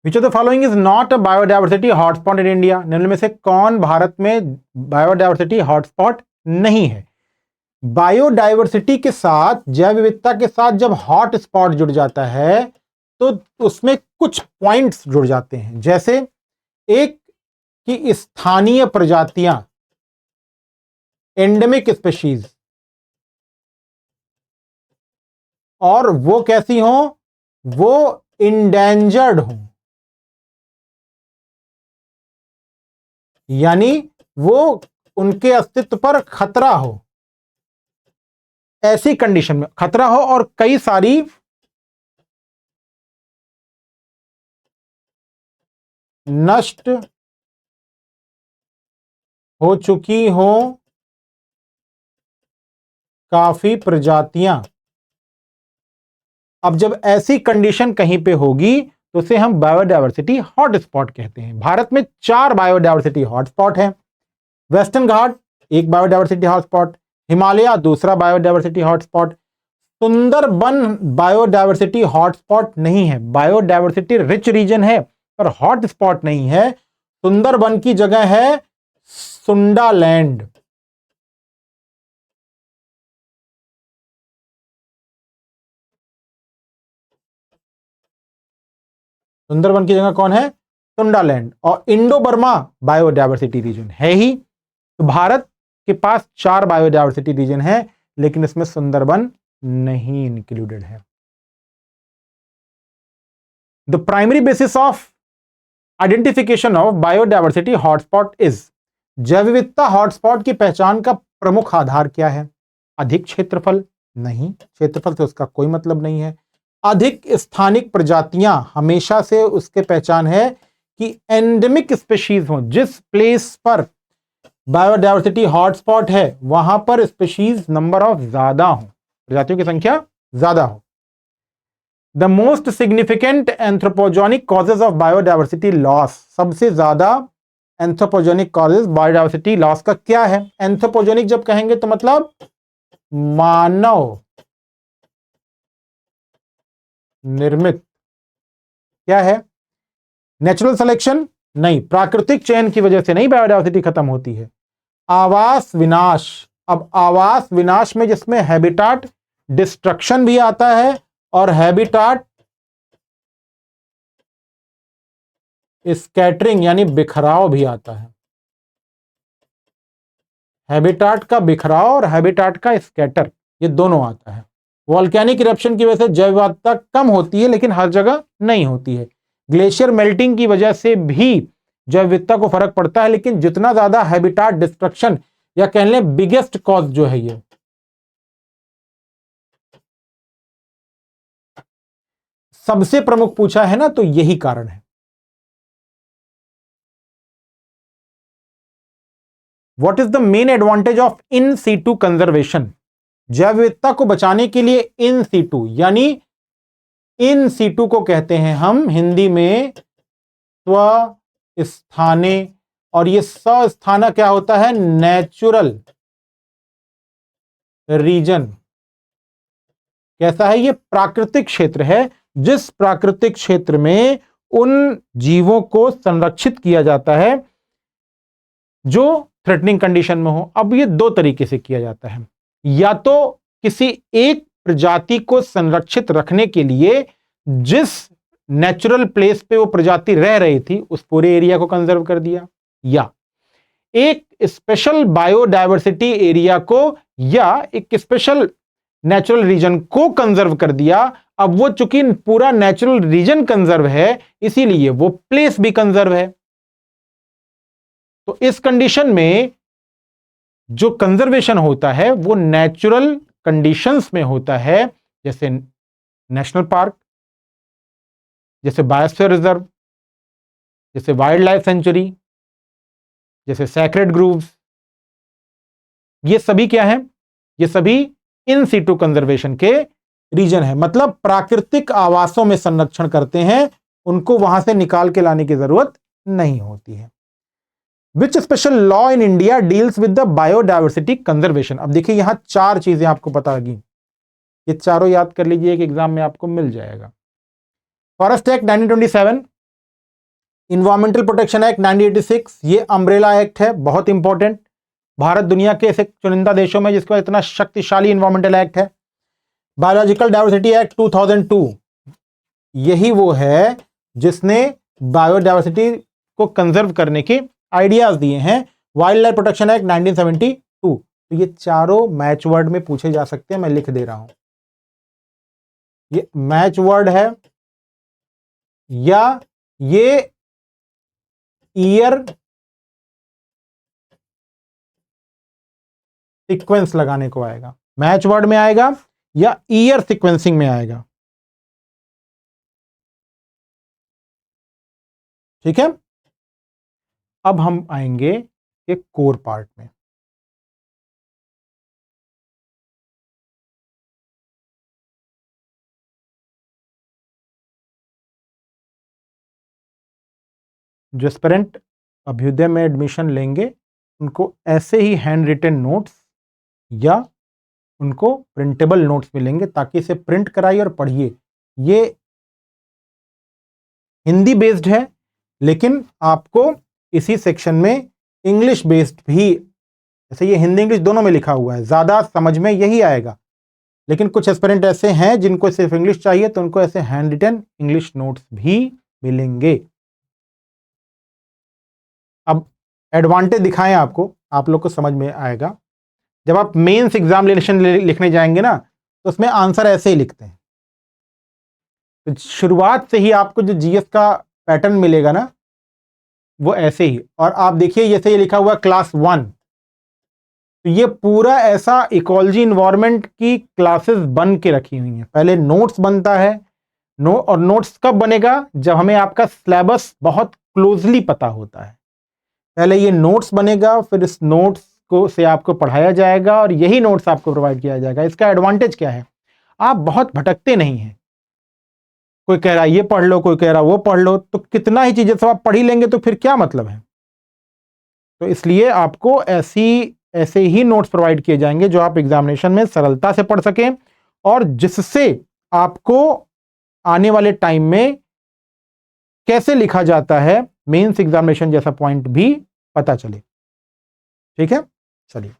विच of the following is not a biodiversity hotspot in India? निम्न में से कौन भारत में बायोडायवर्सिटी हॉटस्पॉट नहीं है? बायोडायवर्सिटी के साथ, जैव विविधता के साथ जब हॉट स्पॉट जुड़ जाता है तो उसमें कुछ पॉइंट्स जुड़ जाते हैं, जैसे एक कि स्थानीय प्रजातियां, एंडेमिक स्पीशीज, और वो कैसी हो? वो इंडेंजर्ड हो, यानी वो उनके अस्तित्व पर खतरा हो। ऐसी कंडीशन में खतरा हो और कई सारी नष्ट हो चुकी हो काफी प्रजातियां। अब जब ऐसी कंडीशन कहीं पे होगी तो उसे हम बायोडायवर्सिटी हॉटस्पॉट कहते हैं। भारत में 4 बायोडायवर्सिटी हॉटस्पॉट हैं। वेस्टर्न घाट एक बायोडायवर्सिटी हॉटस्पॉट, हिमालय दूसरा biodiversity hotspot, Sundarban biodiversity hotspot नहीं है, बायोडायवर्सिटी रिच रीजन है पर हॉटस्पॉट नहीं है। सुंदरबन की जगह है सुंडालैंड। सुंदरबन की जगह कौन है? सुंडालैंड। और इंडो बर्मा बायोडायवर्सिटी रीजन है ही। तो भारत के पास 4 बायोडायवर्सिटी रीजन है, लेकिन इसमें सुंदरबन नहीं इंक्लूडेड है। The primary basis of identification of biodiversity hotspot is, जैव विविधता हॉटस्पॉट की पहचान का प्रमुख आधार क्या है? अधिक क्षेत्रफल? नहीं, क्षेत्रफल से उसका कोई मतलब नहीं है। अधिक स्थानिक प्रजातियां, हमेशा से उसके पहचान है कि एंडेमिक स्पीशीज हो, जिस प्लेस पर बायोडायवर्सिटी हॉटस्पॉट है वहां पर स्पीशीज नंबर ऑफ ज्यादा हो, प्रजातियों की संख्या ज्यादा हो। The most significant anthropogenic causes of biodiversity loss, सबसे ज्यादा एंथ्रोपोजेनिक कॉजेज बायोडायवर्सिटी लॉस का क्या है? एंथ्रोपोजेनिक जब कहेंगे तो मतलब मानव निर्मित। क्या है? Natural selection? नहीं, प्राकृतिक चयन की वजह से नहीं बायोडायवर्सिटी खत्म होती है। आवास विनाश, अब आवास विनाश में जिसमें हैबिटाट डिस्ट्रक्शन भी आता है और हैबिटाट स्कैटरिंग यानी बिखराव भी आता है। हैबिटाट का बिखराव और हैबिटाट का स्कैटर, ये दोनों आता है। वॉल्केनिक इरप्शन की वजह से जैव विविधता कम होती है, लेकिन हर जगह नहीं होती है। ग्लेशियर मेल्टिंग की वजह से भी जैव विविधता को फर्क पड़ता है, लेकिन जितना ज्यादा हैबिटाट डिस्ट्रक्शन या कह लें बिगेस्ट कॉज जो है ये सबसे प्रमुख पूछा है ना, तो यही कारण है। What is the main advantage of in situ conservation? जैव विविधता को बचाने के लिए इन सीटू, यानी इन सीटू को कहते हैं हम हिंदी में स्वस्थाने, और ये स्वस्थाना क्या होता है? Natural region. कैसा है? ये प्राकृतिक क्षेत्र है, जिस प्राकृतिक क्षेत्र में उन जीवों को संरक्षित किया जाता है जो थ्रेटनिंग कंडीशन में हो। अब ये 2 तरीके से किया जाता है, या तो किसी एक प्रजाति को संरक्षित रखने के लिए जिस नेचुरल प्लेस पे वो प्रजाति रह रही थी उस पूरे एरिया को कंजर्व कर दिया, या एक स्पेशल बायोडायवर्सिटी एरिया को या एक स्पेशल नेचुरल रीजन को कंजर्व कर दिया। अब वो चूंकि पूरा नेचुरल रीजन कंजर्व है, इसीलिए वो प्लेस भी कंजर्व है। तो इस कंडीशन में जो कंजर्वेशन होता है वो नेचुरल कंडीशंस में होता है, जैसे नेशनल पार्क, जैसे बायोस्फीयर रिजर्व, जैसे वाइल्ड लाइफ सेंचुरी, जैसे सैक्रेड ग्रूव्स। ये सभी क्या है? ये सभी इन सीटू कंजर्वेशन के रीजन है, मतलब प्राकृतिक आवासों में संरक्षण करते हैं, उनको वहां से निकाल के लाने की जरूरत नहीं होती है। Which special law in India deals with the biodiversity conservation? अब देखिए यहां 4 चीजें आपको पता लगी, ये चारों याद कर लीजिए, एक एग्जाम में आपको मिल जाएगा। Forest act 1927, environmental protection act 1986, ये अम्ब्रेला एक्ट है, बहुत इंपॉर्टेंट। भारत दुनिया के ऐसे चुनिंदा देशों में जिसका इतना शक्तिशाली इन्वायरमेंटल एक्ट है। बायोलॉजिकल डाइवर्सिटी एक्ट 2002, यही वो है जिसने बायोडाइवर्सिटी को कंजर्व करने के आइडियाज दिए हैं। वाइल्ड लाइफ प्रोटेक्शन एक्ट 1972, तो ये चारों मैच वर्ड में पूछे जा सकते हैं, मैं लिख दे रहा हूं। ये मैच वर्ड है या ये ईयर सीक्वेंस लगाने को आएगा, मैच वर्ड में आएगा या ईयर सीक्वेंसिंग में आएगा। ठीक है, अब हम आएंगे एक कोर पार्ट में। जो एस्पिरेंट अभ्युदय में एडमिशन लेंगे उनको ऐसे ही हैंड रिटन नोट्स या उनको प्रिंटेबल नोट्स मिलेंगे, ताकि इसे प्रिंट कराइए और पढ़िए। ये हिंदी बेस्ड है, लेकिन आपको इसी सेक्शन में इंग्लिश बेस्ड भी, जैसे ये हिंदी इंग्लिश दोनों में लिखा हुआ है, ज़्यादा समझ में यही आएगा। लेकिन कुछ एस्पिरेंट ऐसे हैं जिनको सिर्फ इंग्लिश चाहिए, तो उनको ऐसे हैंड रिटन इंग्लिश नोट्स भी मिलेंगे। अब एडवांटेज दिखाएं आपको, आप लोग को समझ में आएगा। जब आप मेंस एग्जामिनेशन लिखने जाएंगे ना, तो उसमें आंसर ऐसे ही लिखते हैं। तो शुरुआत से ही आपको जो जीएस का पैटर्न मिलेगा ना, वो ऐसे ही। और आप देखिए जैसे ये लिखा हुआ क्लास 1, तो ये पूरा ऐसा इकोलॉजी इन्वायरमेंट की क्लासेस बन के रखी हुई हैं। पहले नोट्स बनता है, और नोट्स कब बनेगा? जब हमें आपका सिलेबस बहुत क्लोजली पता होता है। पहले ये नोट्स बनेगा, फिर इस नोट्स को से आपको पढ़ाया जाएगा और यही नोट्स आपको प्रोवाइड किया जाएगा। इसका एडवांटेज क्या है? आप बहुत भटकते नहीं हैं। कोई कह रहा है ये पढ़ लो, कोई कह रहा है वो पढ़ लो, तो कितना ही चीजें सब आप पढ़ ही लेंगे तो फिर क्या मतलब है? तो इसलिए आपको ऐसे ही नोट्स प्रोवाइड किए जाएंगे जो आप एग्जामिनेशन में सरलता से पढ़ सकें, और जिससे आपको आने वाले टाइम में कैसे लिखा जाता है मेंस एग्जामिनेशन जैसा पॉइंट भी पता चले। ठीक है, चलिए।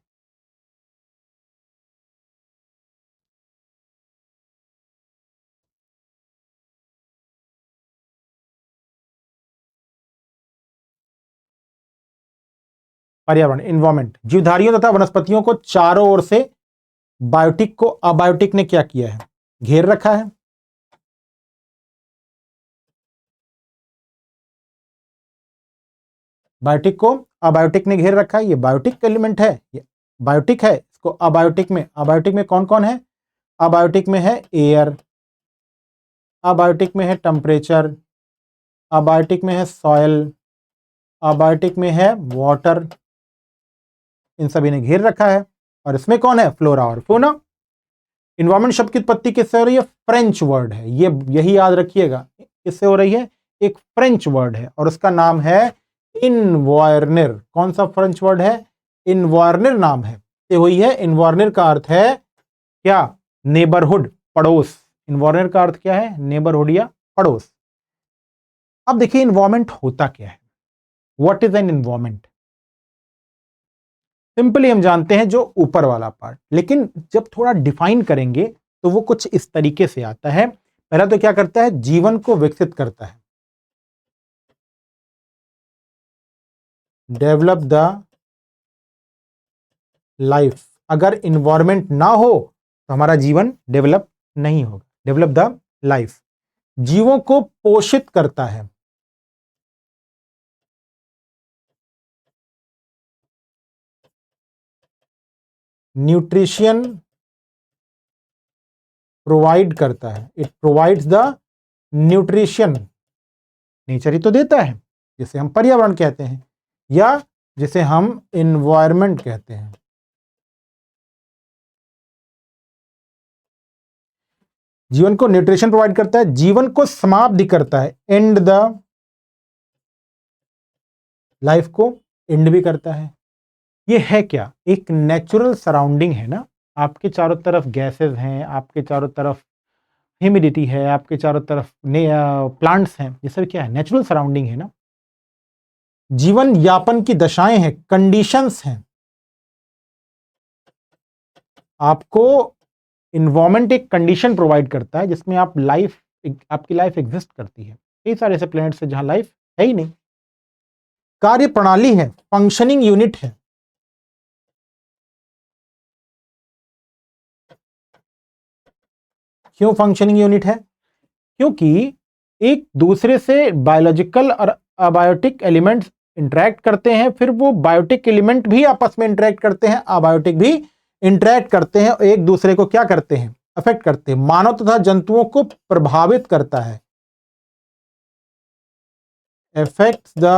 पर्यावरण, इन्वायरमेंट, जीवधारियों तथा वनस्पतियों को चारों ओर से बायोटिक को अबायोटिक ने क्या किया है? घेर रखा है। बायोटिक को अबायोटिक ने घेर रखा है। ये बायोटिक एलिमेंट है, ये बायोटिक है। इसको अबायोटिक में कौन कौन है? अबायोटिक में है एयर, अबायोटिक में है टेम्परेचर, अबायोटिक में है सॉयल, अबायोटिक में है वाटर। इन सभी ने घेर रखा है। और इसमें कौन है? फ्लोरा और फौना। इन्वायरमेंट शब्द की उत्पत्ति किससे हो रही है? फ्रेंच वर्ड है, ये यही याद रखिएगा। किससे हो रही है? एक फ्रेंच वर्ड है और उसका नाम है इन्वायर्नर। कौन सा फ्रेंच वर्ड है? इन्वायर्नर नाम है, ये हुई है। इन्वायर्नर का अर्थ है क्या? नेबरहुड, पड़ोस। इन्वायर्नर का अर्थ क्या है? नेबरहुड या पड़ोस। अब देखिए इन्वायरमेंट होता क्या है? What is an environment? Simply हम जानते हैं जो ऊपर वाला पार्ट, लेकिन जब थोड़ा डिफाइन करेंगे तो वो कुछ इस तरीके से आता है। पहला तो क्या करता है? जीवन को विकसित करता है, डेवलप द लाइफ। अगर इन्वायरमेंट ना हो तो हमारा जीवन डेवलप नहीं होगा। डेवलप द लाइफ, जीवों को पोषित करता है। न्यूट्रिशन प्रोवाइड करता है, it provides the nutrition. Nature ही तो देता है, जिसे हम पर्यावरण कहते हैं या जिसे हम एनवायरनमेंट कहते हैं। जीवन को न्यूट्रिशन प्रोवाइड करता है, जीवन को समाप्ति करता है, एंड द लाइफ को एंड भी करता है। ये है क्या? एक नेचुरल सराउंडिंग है ना। आपके चारों तरफ गैसेस हैं, आपके चारों तरफ ह्यूमिडिटी है, आपके चारों तरफ प्लांट्स हैं। ये सब क्या है? नेचुरल सराउंडिंग है ना। जीवन यापन की दशाएं हैं, कंडीशंस हैं। आपको इन्वायरमेंट एक कंडीशन प्रोवाइड करता है जिसमें आपकी लाइफ एग्जिस्ट करती है। कई सारे ऐसे प्लैनेट्स हैं जहां लाइफ है ही नहीं। कार्य प्रणाली है, फंक्शनिंग यूनिट है। क्यों फंक्शनिंग यूनिट है? क्योंकि एक दूसरे से बायोलॉजिकल और अबायोटिक एलिमेंट्स इंटरेक्ट करते हैं, फिर वो बायोटिक एलिमेंट भी आपस में इंटरेक्ट करते हैं, अबायोटिक भी इंटरेक्ट करते हैं, एक दूसरे को क्या करते हैं? अफेक्ट करते हैं, मानव तथा जंतुओं को प्रभावित करता है। affects the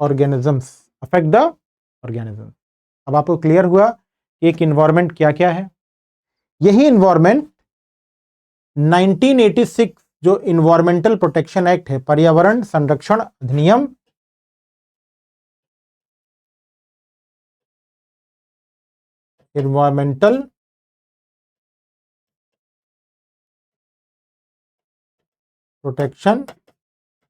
organisms, affect the organisms। अब आपको क्लियर हुआ कि एक इन्वायरमेंट क्या क्या है। यही इन्वायरमेंट 1986 जो इन्वायरमेंटल प्रोटेक्शन एक्ट है, पर्यावरण संरक्षण अधिनियम, इन्वायरमेंटल प्रोटेक्शन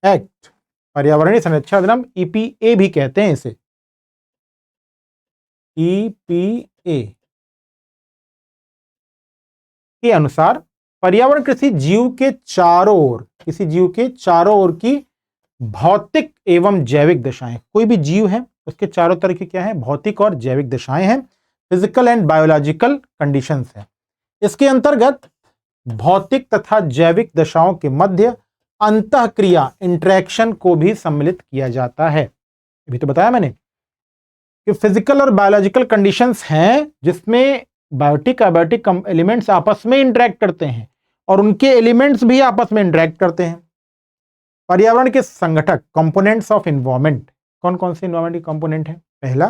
एक्ट, पर्यावरणीय संरक्षण अधिनियम, ईपीए भी कहते हैं इसे, ईपीए के अनुसार पर्यावरण किसी जीव के चारों ओर, किसी जीव के चारों ओर की भौतिक एवं जैविक दशाएं, कोई भी जीव है उसके चारों तरह की क्या है? भौतिक और जैविक दशाएं हैं, फिजिकल एंड बायोलॉजिकल कंडीशंस है। इसके अंतर्गत भौतिक तथा जैविक दशाओं के मध्य अंतःक्रिया, इंटरेक्शन को भी सम्मिलित किया जाता है। अभी तो बताया मैंने कि फिजिकल और बायोलॉजिकल कंडीशंस हैं जिसमें बायोटिक अबायोटिक एलिमेंट्स आपस में इंटरेक्ट करते हैं और उनके एलिमेंट्स भी आपस में इंटरेक्ट करते हैं। पर्यावरण के संगठक, कंपोनेंट्स ऑफ एनवायरनमेंट, कौन कौन से एनवायरनमेंट के कंपोनेंट हैं? पहला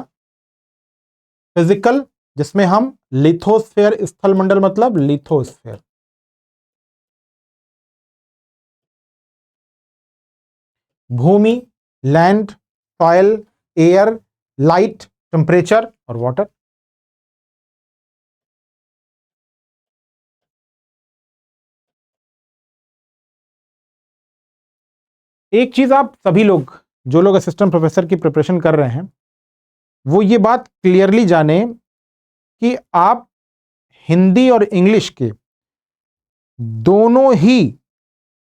फिजिकल, जिसमें हम लिथोस्फेयर, स्थल मंडल मतलब लिथोस्फेयर, भूमि, land, soil, air, light, temperature और वाटर। एक चीज आप सभी लोग, जो लोग असिस्टेंट प्रोफेसर की प्रिपरेशन कर रहे हैं, वो ये बात क्लियरली जाने कि आप हिंदी और इंग्लिश के दोनों ही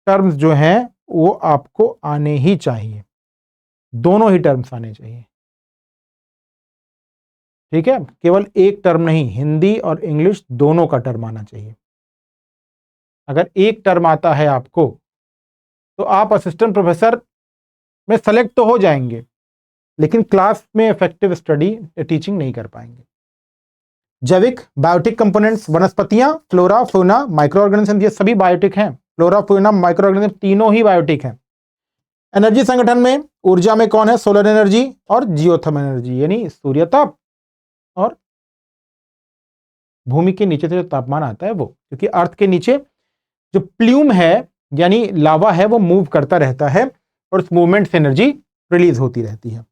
टर्म्स जो हैं वो आपको आने ही चाहिए, दोनों ही टर्म्स आने चाहिए। ठीक है, केवल एक टर्म नहीं, हिंदी और इंग्लिश दोनों का टर्म आना चाहिए। अगर एक टर्म आता है आपको तो आप असिस्टेंट प्रोफेसर में सेलेक्ट तो हो जाएंगे, लेकिन क्लास में इफेक्टिव स्टडी टीचिंग नहीं कर पाएंगे। जैविक, बायोटिक कंपोनेंट्स, वनस्पतियां, फ्लोरा, फौना, माइक्रो ऑर्गेनिज्म, ये सभी बायोटिक हैं। फ्लोरा, फौना, माइक्रो ऑर्गेनिज्म तीनों ही बायोटिक हैं। एनर्जी संगठन में, ऊर्जा में कौन है? सोलर एनर्जी और जियोथर्मल एनर्जी, यानी सूर्य ताप और भूमि के नीचे से जो तापमान आता है वो, क्योंकि अर्थ के नीचे जो प्ल्यूम है यानी लावा है वो मूव करता रहता है और उस मूवमेंट से एनर्जी रिलीज होती रहती है।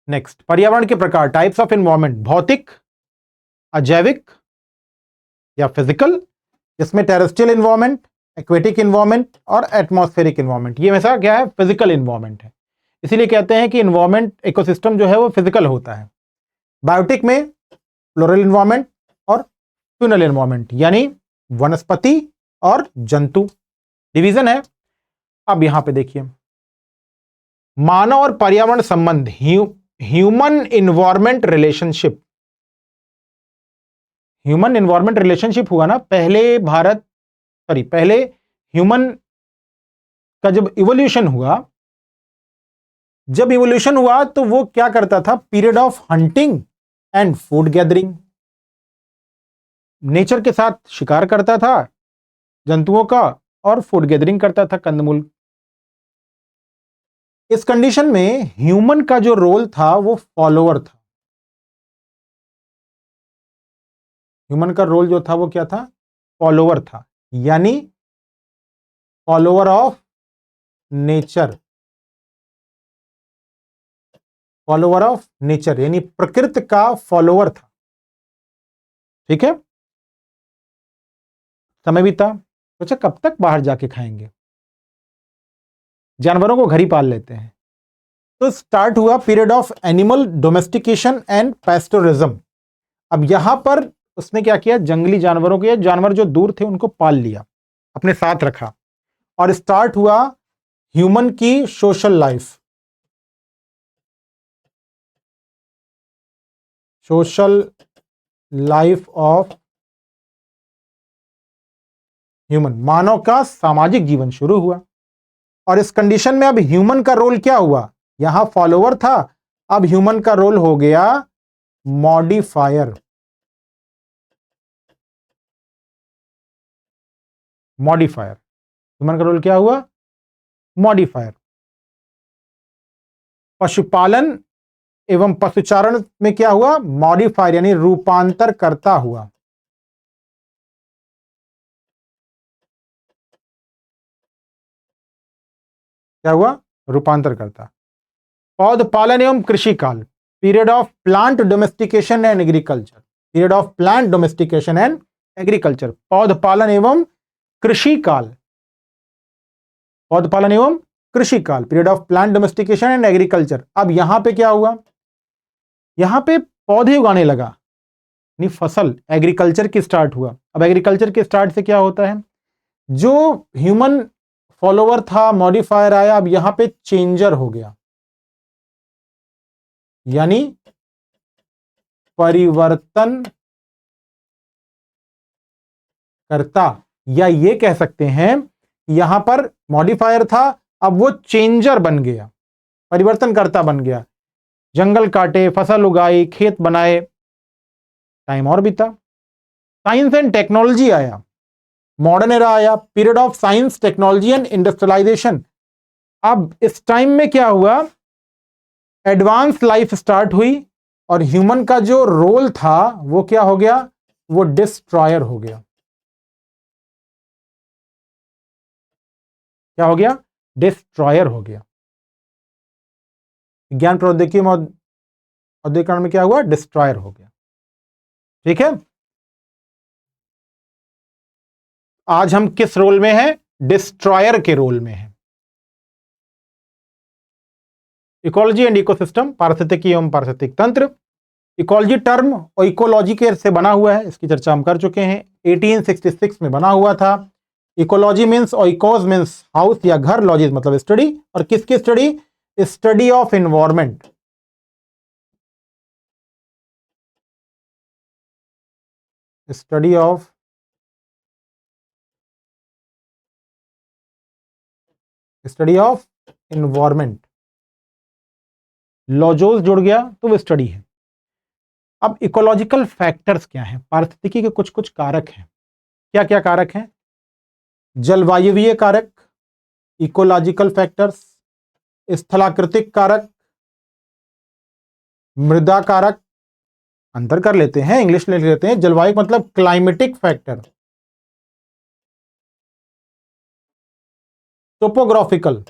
नेक्स्ट, पर्यावरण के प्रकार, टाइप्स ऑफ एनवायरनमेंट, भौतिक, अजैविक या फिजिकल, जिसमें टेरेस्ट्रियल एनवायरनमेंट, एक्वेटिक एनवायरनमेंट और एटमॉस्फेरिक एनवायरनमेंट। ये हमेशा क्या है? फिजिकल एनवायरनमेंट है। इसीलिए कहते हैं कि एनवायरनमेंट, इकोसिस्टम जो है वो फिजिकल होता है। बायोटिक में फ्लोरल एनवायरनमेंट और फ्यूनल एनवायरनमेंट, यानी वनस्पति और जंतु, डिवीजन है। अब यहां पे देखिए, मानव और पर्यावरण संबंध, human environment relationship, human environment relationship हुआ ना पहले ह्यूमन का जब इवोल्यूशन हुआ, तो वो क्या करता था? Period of hunting and food gathering, nature के साथ शिकार करता था जंतुओं का और फूड गैदरिंग करता था, कंदमूल। इस कंडीशन में ह्यूमन का जो रोल था वो फॉलोअर था। ह्यूमन का रोल जो था वो क्या था? फॉलोअर था, यानी follower of nature, follower of nature यानी प्रकृति का फॉलोअर था। ठीक है, समय बीता, सोचा कब तक बाहर जाके खाएंगे, जानवरों को घर ही पाल लेते हैं। तो स्टार्ट हुआ period of animal domestication and pastoralism. अब यहां पर उसने क्या किया, जंगली जानवरों के, जानवर जो दूर थे उनको पाल लिया, अपने साथ रखा, और स्टार्ट हुआ ह्यूमन की social life, social life of human, मानव का सामाजिक जीवन शुरू हुआ। और इस कंडीशन में अब ह्यूमन का रोल क्या हुआ, यहां फॉलोवर था, अब ह्यूमन का रोल हो गया मॉडिफायर। मॉडिफायर, ह्यूमन का रोल क्या हुआ, मॉडिफायर। पशुपालन एवं पशुचारण में क्या हुआ, मॉडिफायर यानी रूपांतर करता हुआ। क्या हुआ, रूपांतर करता। पौध पालन एवं कृषि काल, period of plant domestication and agriculture, period of plant domestication and agriculture, पौध पालन एवं कृषि काल, पौध पालन एवं कृषि काल, period of plant domestication and agriculture. अब यहां पे क्या हुआ, यहां पे पौधे उगाने लगा, यानी फसल, एग्रीकल्चर की स्टार्ट हुआ। अब एग्रीकल्चर के स्टार्ट से क्या होता है, जो ह्यूमन फॉलोवर था, मॉडिफायर आया, अब यहां पे चेंजर हो गया, यानी परिवर्तन करता, या ये कह सकते हैं यहां पर मॉडिफायर था, अब वो चेंजर बन गया, परिवर्तन करता बन गया, जंगल काटे, फसल उगाई, खेत बनाए, टाइम और बीता। साइंस एंड टेक्नोलॉजी आया, मॉडर्न एरा आया, period of science technology and industrialisation. अब इस टाइम में क्या हुआ, एडवांस लाइफ स्टार्ट हुई, और ह्यूमन का जो रोल था वो क्या हो गया, वो डिस्ट्रॉयर हो गया। क्या हो गया, डिस्ट्रॉयर हो गया। विज्ञान प्रौद्योगिकी में औद्योगिकरण में क्या हुआ, डिस्ट्रॉयर हो गया। ठीक है, आज हम किस रोल में हैं, डिस्ट्रॉयर के रोल में हैं। इकोलॉजी एंड इकोसिस्टम, पारिस्थितिकी एवं पारिस्थितिक तंत्र। इकोलॉजी टर्म और इकोलॉजी के से बना हुआ है, इसकी चर्चा हम कर चुके हैं, 1866 में बना हुआ था। इकोलॉजी मीन्स, और इकोज मीन्स हाउस या घर, लॉजी मतलब स्टडी, और किसकी study, study of environment, study of environment. लॉजोस जुड़ गया तो वो स्टडी है। अब इकोलॉजिकल फैक्टर्स क्या हैं, पारिस्थितिकी के कुछ कुछ कारक हैं। क्या क्या कारक हैं, जलवायुवीय कारक, इकोलॉजिकल फैक्टर्स, स्थलाकृतिक कारक, मृदा कारक, अंतर कर लेते हैं, इंग्लिश ले लेते हैं। जलवायु मतलब क्लाइमेटिक फैक्टर, टोपोग्राफिकल,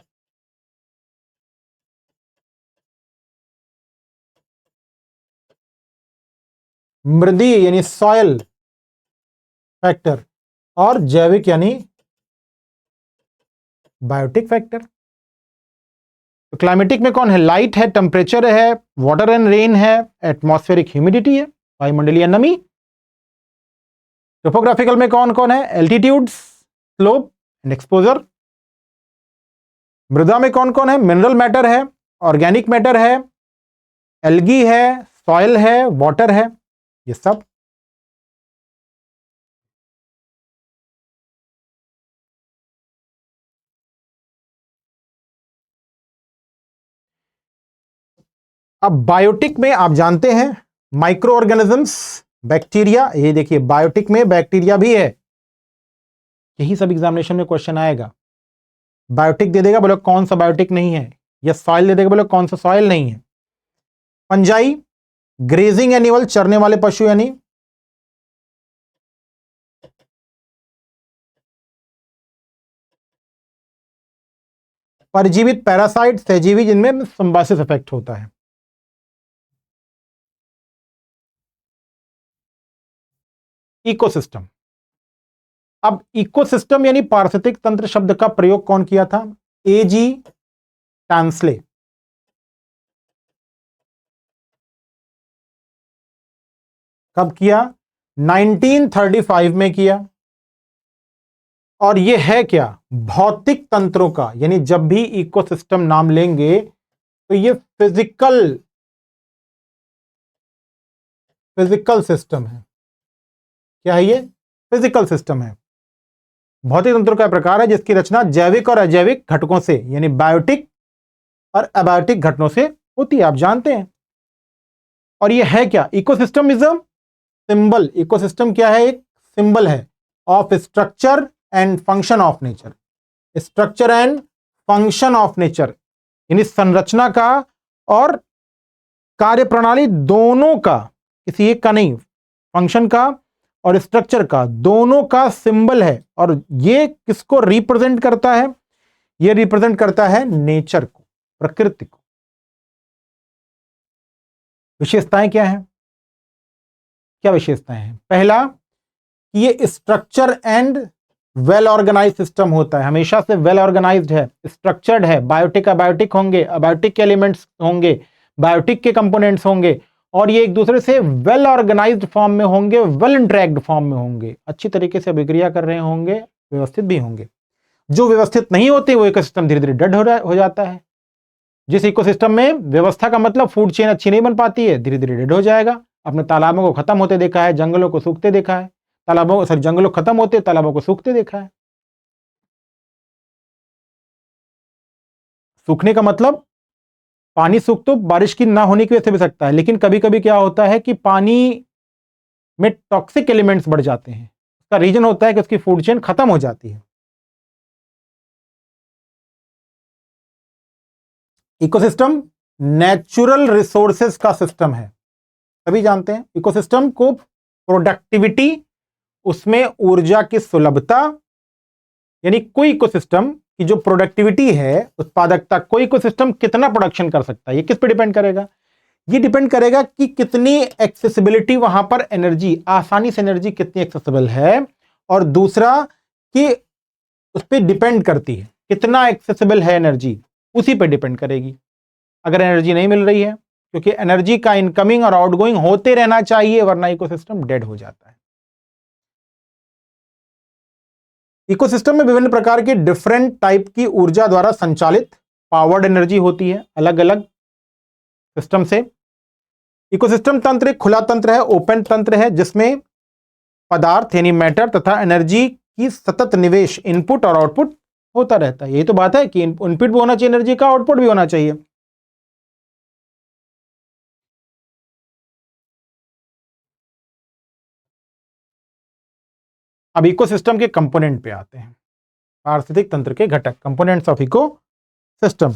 मृदीय यानी सॉयल फैक्टर, और जैविक यानी बायोटिक फैक्टर। तो क्लाइमेटिक में कौन है, लाइट है, टेम्परेचर है, वाटर एंड रेन है, एटमॉस्फेरिक ह्यूमिडिटी है, वायुमंडलीय नमी। टोपोग्राफिकल में कौन कौन है, एल्टीट्यूड्स, स्लोप एंड एक्सपोजर। मृदा में कौन कौन है, मिनरल मैटर है, ऑर्गेनिक मैटर है, एल्गी है, सॉइल है, वाटर है, ये सब। अब बायोटिक में आप जानते हैं माइक्रो ऑर्गेनिजम्स, बैक्टीरिया, ये देखिए बायोटिक में बैक्टीरिया भी है, यही सब एग्जामिनेशन में क्वेश्चन आएगा। बायोटिक दे देगा, बोलो कौन सा बायोटिक नहीं है, या सॉइल दे देगा, बोलो कौन सा सॉइल नहीं है। फंजाई, ग्रेजिंग एनिमल, चरने वाले पशु यानी, परजीवित, पैरासाइट, सहजीवी जिनमें संबासिस इफेक्ट होता है। इकोसिस्टम। अब इकोसिस्टम यानी पारिस्थितिक तंत्र शब्द का प्रयोग कौन किया था? एजी टांसले। कब किया? 1935 में किया। और यह है क्या? भौतिक तंत्रों का, यानी जब भी इकोसिस्टम नाम लेंगे तो यह फिजिकल सिस्टम है। क्या है ये? फिजिकल सिस्टम है। भौतिक तंत्र का प्रकार है जिसकी रचना जैविक और अजैविक घटकों से, यानी बायोटिक और अबायोटिक घटकों से होती है, आप जानते हैं। और ये है क्या? Ecosystem is a symbol. Ecosystem क्या है? एक सिंबल है of structure and function of nature. Structure and function of nature, यानी संरचना का और कार्य प्रणाली दोनों का, किसी एक का नहीं, फंक्शन का और स्ट्रक्चर का, दोनों का सिंबल है। और ये किसको रिप्रेजेंट करता है? ये रिप्रेजेंट करता है नेचर को, प्रकृति को। विशेषताएं क्या हैं? क्या विशेषताएं हैं? पहला, ये structure and well organise system होता है, हमेशा से वेल ऑर्गेनाइज्ड है, स्ट्रक्चर्ड है। बायोटिक अबायोटिक होंगे, अबायोटिक के एलिमेंट्स होंगे, बायोटिक के कंपोनेंट्स होंगे, और ये एक दूसरे से वेल ऑर्गेनाइज्ड फॉर्म में होंगे, वेल इंटरैक्ट फॉर्म में होंगे, अच्छी तरीके से अभिक्रिया कर रहे होंगे, व्यवस्थित भी होंगे। जो व्यवस्थित नहीं होते वो इकोसिस्टम धीरे धीरे डेड हो जाता है। जिस इकोसिस्टम में व्यवस्था का मतलब फूड चेन अच्छी नहीं बन पाती है, धीरे धीरे डेड हो जाएगा। अपने तालाबों को खत्म होते देखा है, जंगलों को सूखते देखा है, जंगलों खत्म होते, तालाबों को सूखते देखा है। सूखने का मतलब पानी सूख तो बारिश की ना होने की वजह से भी सकता है, लेकिन कभी कभी क्या होता है कि पानी में टॉक्सिक एलिमेंट्स बढ़ जाते हैं। उसका रीजन होता है कि उसकी फूड चेन खत्म हो जाती है। इकोसिस्टम नेचुरल रिसोर्सेज का सिस्टम है, सभी जानते हैं। इकोसिस्टम को प्रोडक्टिविटी, उसमें ऊर्जा की सुलभता, यानी कोई इकोसिस्टम की जो प्रोडक्टिविटी है, उत्पादकता, कोई इकोसिस्टम कितना प्रोडक्शन कर सकता है, ये किस पे डिपेंड करेगा? ये डिपेंड करेगा कि कितनी एक्सेसिबिलिटी, वहां पर एनर्जी, आसानी से एनर्जी कितनी एक्सेसिबल है। और दूसरा कि उस पर डिपेंड करती है कितना एक्सेसिबल है एनर्जी, उसी पे डिपेंड करेगी। अगर एनर्जी नहीं मिल रही है, क्योंकि एनर्जी का इनकमिंग और आउटगोइंग होते रहना चाहिए, वरना इकोसिस्टम डेड हो जाता है। इकोसिस्टम में विभिन्न प्रकार की डिफरेंट टाइप की ऊर्जा द्वारा संचालित पावर्ड एनर्जी होती है, अलग अलग सिस्टम से। इकोसिस्टम तंत्र एक खुला तंत्र है, ओपन तंत्र है, जिसमें पदार्थ यानी मैटर तथा एनर्जी की सतत निवेश, इनपुट और आउटपुट होता रहता है। यही तो बात है कि इनपुट भी होना चाहिए एनर्जी का, आउटपुट भी होना चाहिए। अब इकोसिस्टम के कंपोनेंट पे आते हैं, पारिस्थितिक तंत्र के घटक, कंपोनेंट्स ऑफ इको सिस्टम।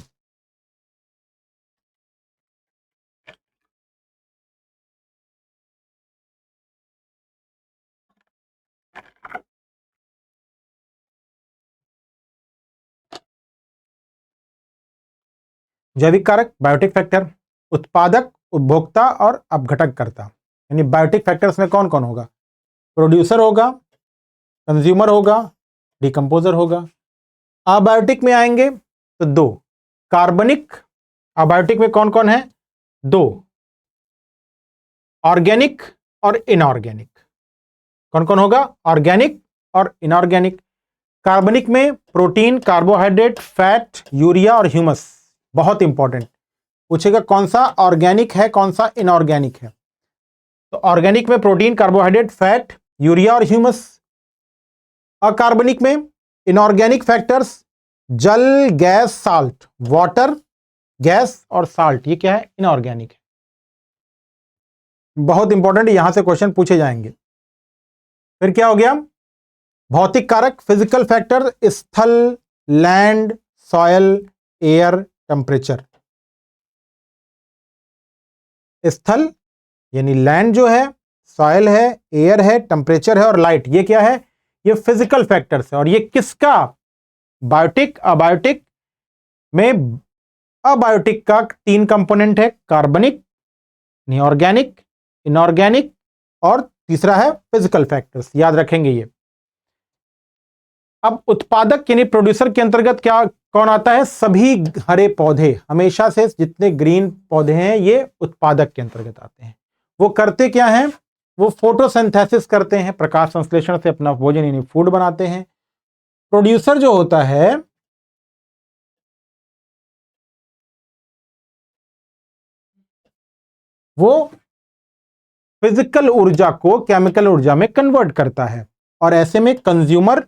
जैविक कारक, बायोटिक फैक्टर, उत्पादक, उपभोक्ता और अपघटककर्ता। यानी बायोटिक फैक्टर्स में कौन कौन होगा? प्रोड्यूसर होगा, कंज्यूमर होगा, डिकम्पोजर होगा। अबायोटिक में आएंगे तो दो, कार्बनिक। अबायोटिक में कौन कौन है? दो, ऑर्गेनिक और इनऑर्गेनिक। कौन कौन होगा? ऑर्गेनिक और इनऑर्गेनिक। कार्बनिक में प्रोटीन, कार्बोहाइड्रेट, फैट, यूरिया और ह्यूमस। बहुत इंपॉर्टेंट पूछेगा कौन सा ऑर्गेनिक है, कौन सा इनऑर्गेनिक है। तो ऑर्गेनिक में प्रोटीन, कार्बोहाइड्रेट, फैट, यूरिया और ह्यूमस। अकार्बनिक में इनऑर्गेनिक फैक्टर्स जल, गैस, साल्ट, वाटर, गैस और साल्ट। ये क्या है? इनऑर्गेनिक है। बहुत इंपॉर्टेंट, यहां से क्वेश्चन पूछे जाएंगे। फिर क्या हो गया? भौतिक कारक, फिजिकल फैक्टर, स्थल, लैंड, सॉयल, एयर, टेम्परेचर। स्थल यानी लैंड जो है, सॉयल है, एयर है, टेम्परेचर है और लाइट। ये क्या है? ये फिजिकल फैक्टर्स है। और ये किसका? बायोटिक, अबायोटिक में अबायोटिक का तीन कंपोनेंट है, कार्बनिक, ऑर्गेनिक, इनऑर्गेनिक और तीसरा है फिजिकल फैक्टर्स, याद रखेंगे ये। अब उत्पादक यानी प्रोड्यूसर के अंतर्गत क्या कौन आता है? सभी हरे पौधे, हमेशा से जितने ग्रीन पौधे हैं ये उत्पादक के अंतर्गत आते हैं। वो करते क्या हैं? वो फोटोसिंथेसिस करते हैं, प्रकाश संश्लेषण से अपना भोजन यानी फूड बनाते हैं। प्रोड्यूसर जो होता है वो फिजिकल ऊर्जा को केमिकल ऊर्जा में कन्वर्ट करता है, और ऐसे में कंज्यूमर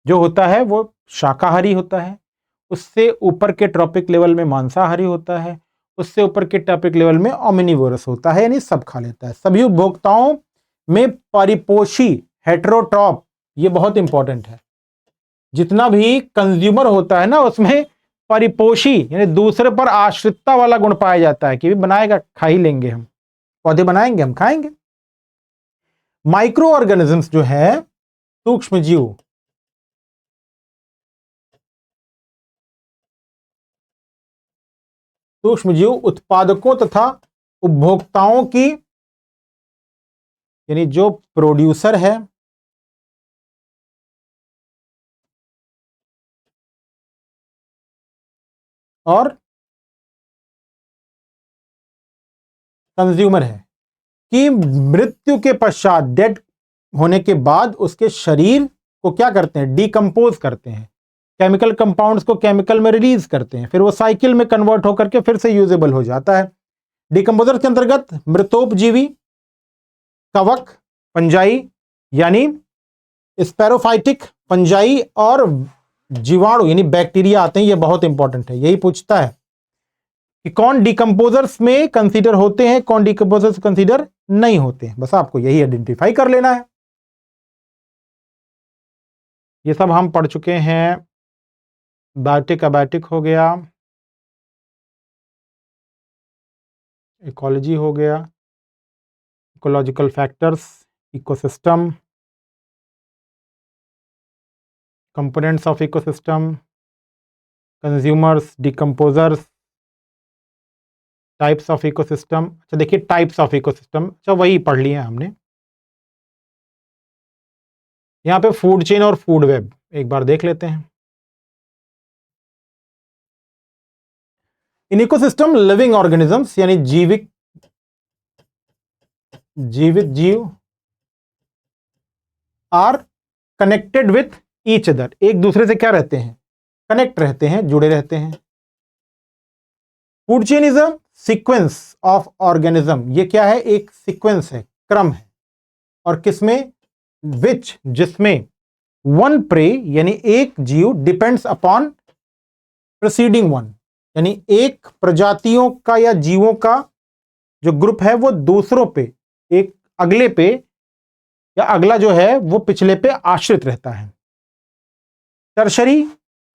जो होता है वो शाकाहारी होता है, उससे ऊपर के ट्रॉपिक लेवल में मांसाहारी होता है, उससे ऊपर के ट्रॉपिक लेवल में ओमिनिवोरस होता है, यानी सब खा लेता है। सभी उपभोक्ताओं में परिपोषी हेटेरोट्रॉप, ये बहुत इंपॉर्टेंट है। जितना भी कंज्यूमर होता है ना उसमें परिपोषी यानी दूसरे पर आश्रितता वाला गुण पाया जाता है कि भी बनाएगा खा ही लेंगे, हम पौधे बनाएंगे हम खाएंगे। माइक्रो ऑर्गेनिजम्स जो है सूक्ष्म जीव, सूक्ष्म जीव उत्पादकों तथा उपभोक्ताओं की यानी जो प्रोड्यूसर है और कंज्यूमर है कि मृत्यु के पश्चात, डेड होने के बाद उसके शरीर को क्या करते हैं? डिकम्पोज करते हैं, केमिकल कंपाउंड्स को केमिकल में रिलीज करते हैं, फिर वो साइकिल में कन्वर्ट होकर के फिर से यूजेबल हो जाता है। डिकम्पोजर के अंतर्गत मृतोपजीवी, कवक, फंजाई यानी स्पैरोफाइटिक, फंजाई और जीवाणु यानी बैक्टीरिया आते हैं। ये बहुत इंपॉर्टेंट है, यही पूछता है कि कौन डिकम्पोजर्स में कंसीडर होते हैं, कौन डिकम्पोजर्स कंसीडर नहीं होते हैं। बस आपको यही आइडेंटिफाई कर लेना है। ये सब हम पढ़ चुके हैं। बायोटिक अबायोटिक हो गया, इकोलॉजी हो गया, ecological factors, ecosystem, components of ecosystem, consumers, decomposers, types of ecosystem. अच्छा देखिए टाइप्स ऑफ इकोसिस्टम, अच्छा वही पढ़ लिए हमने। यहाँ पे फूड चेन और फूड वेब एक बार देख लेते हैं। इन इकोसिस्टम लिविंग ऑर्गेनिजम्स यानी जीवित जीव are connected with each other, एक दूसरे से क्या रहते हैं? कनेक्ट रहते हैं, जुड़े रहते हैं। Food chain is a sequence of organism, ये क्या है? एक सीक्वेंस है, क्रम है। और किसमें? विच, जिसमें वन प्रे यानी एक जीव डिपेंड्स अपॉन प्रीसीडिंग वन, यानी एक प्रजातियों का या जीवों का जो ग्रुप है वो दूसरों पे, एक अगले पे या अगला जो है वो पिछले पे आश्रित रहता है। टर्शरी,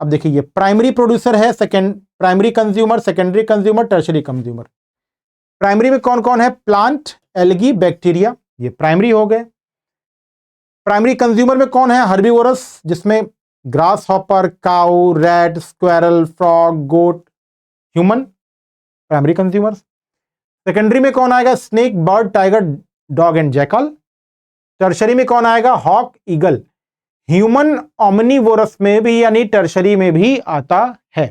अब देखिए ये प्राइमरी प्रोड्यूसर है, second primary consumer, secondary consumer, tertiary consumer. Primary में कौन कौन है? प्लांट, एल्गी, बैक्टीरिया, ये प्राइमरी हो गए। प्राइमरी कंज्यूमर में कौन है? हर्बीवोरस, जिसमें ग्रास हॉपर, काऊ, रैट, स्क्वेरल, फ्रॉग, गोट, ह्यूमन, प्राइमरी कंज्यूमर्स। सेकेंडरी में कौन आएगा? Snake, bird, tiger, dog and jackal. Tertiary में कौन आएगा? Hoc, eagle. ह्यूमन ओमनीवोरस में भी यानी टर्शरी में भी आता है।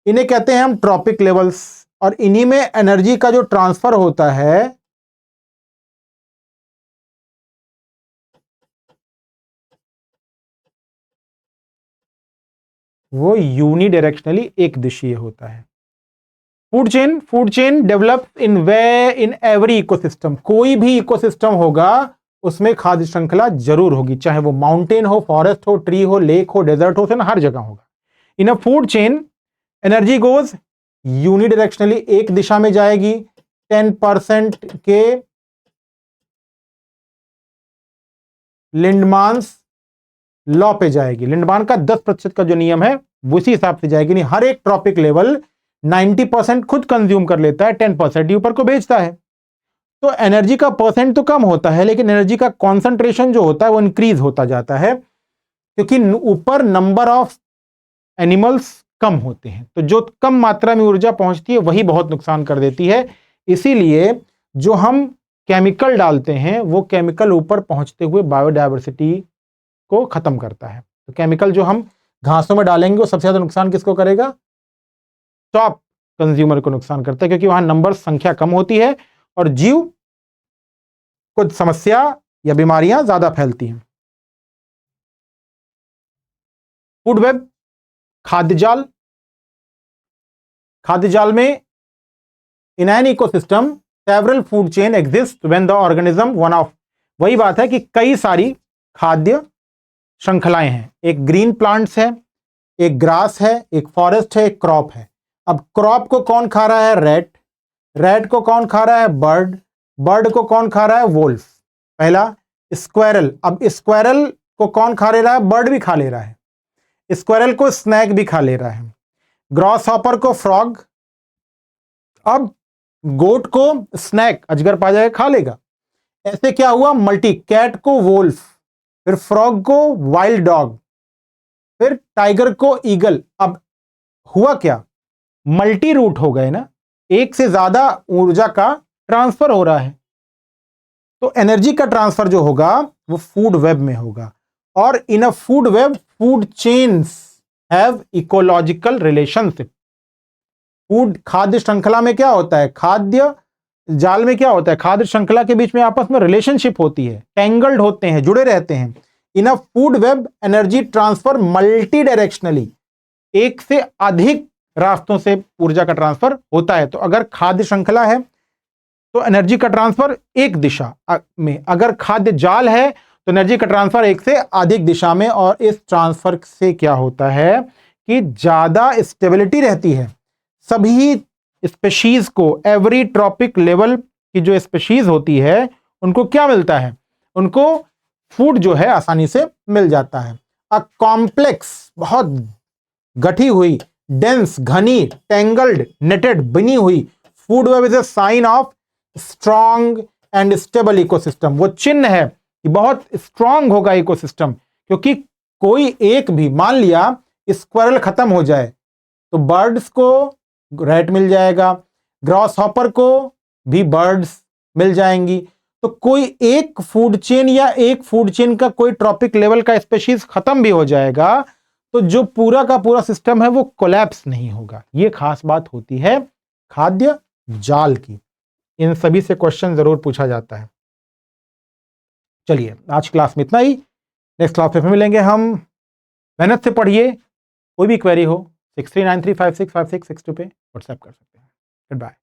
इन्हें कहते हैं हम ट्रॉपिक लेवल्स, और इन्हीं में एनर्जी का जो ट्रांसफर होता है वो यूनिडायरेक्शनली, एक दिशीय होता है। Food chain develop in every ecosystem, कोई भी इकोसिस्टम होगा उसमें खाद्य श्रृंखला जरूर होगी, चाहे वो माउंटेन हो, फॉरेस्ट हो, ट्री हो, लेक हो, डेजर्ट हो, हर जगह होगा। In a food chain energy goes unidirectionally, एक दिशा में जाएगी। 10% के लिंडमान्स लॉ पे जाएगी, लिंडमान का 10% का जो नियम है वो इसी हिसाब से जाएगी। नहीं, हर एक ट्रॉपिक लेवल 90% खुद कंज्यूम कर लेता है, 10% ही ऊपर को बेचता है। तो एनर्जी का परसेंट तो कम होता है, लेकिन एनर्जी का कॉन्सेंट्रेशन जो होता है वो इंक्रीज होता जाता है, क्योंकि ऊपर नंबर ऑफ एनिमल्स कम होते हैं। तो जो कम मात्रा में ऊर्जा पहुंचती है वही बहुत नुकसान कर देती है। इसीलिए जो हम केमिकल डालते हैं वो केमिकल ऊपर पहुंचते हुए बायोडायवर्सिटी को खत्म करता है। तो केमिकल जो हम घासों में डालेंगे वो सबसे ज्यादा नुकसान किसको करेगा? टॉप कंज्यूमर को नुकसान करता है, क्योंकि वहां नंबर संख्या कम होती है और जीव कुछ समस्या या बीमारियां ज्यादा फैलती हैं। फूड वेब, खाद्य जाल। खाद्य जाल में in an ecosystem several food chain exist when the organism one of, वही बात है कि कई सारी खाद्य श्रृंखलाएं हैं। एक ग्रीन प्लांट्स है, एक ग्रास है, एक फॉरेस्ट है, एक क्रॉप है। अब क्रॉप को कौन खा रहा है? रैट। रैट को कौन खा रहा है? बर्ड। बर्ड को कौन खा रहा है? वोल्फ। पहला स्क्वायरल। अब स्क्वायरल को कौन खा ले रहा है? बर्ड भी खा ले रहा है। स्क्वायरल को स्नैक भी खा ले रहा है। ग्रॉस हॉपर को फ्रॉग। अब गोट को स्नैक, अजगर पा जाएगा, खा लेगा। ऐसे क्या हुआ? मल्टी। कैट को वोल्फ, फिर फ्रॉग को वाइल्ड डॉग, फिर टाइगर को ईगल। अब हुआ क्या? मल्टी रूट हो गए ना, एक से ज्यादा ऊर्जा का ट्रांसफर हो रहा है। तो एनर्जी का ट्रांसफर जो होगा वो फूड वेब में होगा। और in a food web food chains have ecological relationship. Food, खाद्य श्रृंखला में क्या होता है? खाद्य जाल में क्या होता है? खाद्य श्रृंखला के बीच में आपस में रिलेशनशिप होती है, टेंगल्ड होते हैं, जुड़े रहते हैं। In a food web energy transfer multi directionally, एक से अधिक रास्तों से ऊर्जा का ट्रांसफर होता है। तो अगर खाद्य श्रृंखला है तो एनर्जी का ट्रांसफर एक दिशा में, अगर खाद्य जाल है तो एनर्जी का ट्रांसफर एक से अधिक दिशा में। और इस ट्रांसफर से क्या होता है कि ज्यादा स्टेबिलिटी रहती है। सभी स्पेशीज को, एवरी ट्रॉपिक लेवल की जो स्पेशीज होती है उनको क्या मिलता है? उनको फूड जो है आसानी से मिल जाता है। अ कॉम्प्लेक्स, बहुत गठी हुई, डेंस, घनी, टेंगल्ड, नेटेड, बनी हुई food web is a sign of strong and stable ecosystem. वो चिन्ह है कि बहुत स्ट्रांग होगा इकोसिस्टम, क्योंकि कोई एक भी, मान लिया स्क्वायरल खत्म हो जाए तो बर्ड्स को रैट मिल जाएगा, ग्रॉस हॉपर को भी बर्ड्स मिल जाएंगी। तो कोई एक फूड चेन या एक फूड चेन का कोई ट्रॉपिक लेवल का स्पेशीज खत्म भी हो जाएगा तो जो पूरा का पूरा सिस्टम है वो कोलैप्स नहीं होगा। ये खास बात होती है खाद्य जाल की। इन सभी से क्वेश्चन जरूर पूछा जाता है। चलिए आज क्लास में इतना ही, नेक्स्ट क्लास में फिर मिलेंगे हम। मेहनत से पढ़िए, कोई भी क्वेरी हो 6393565662 पे व्हाट्सएप कर सकते हैं। Good bye.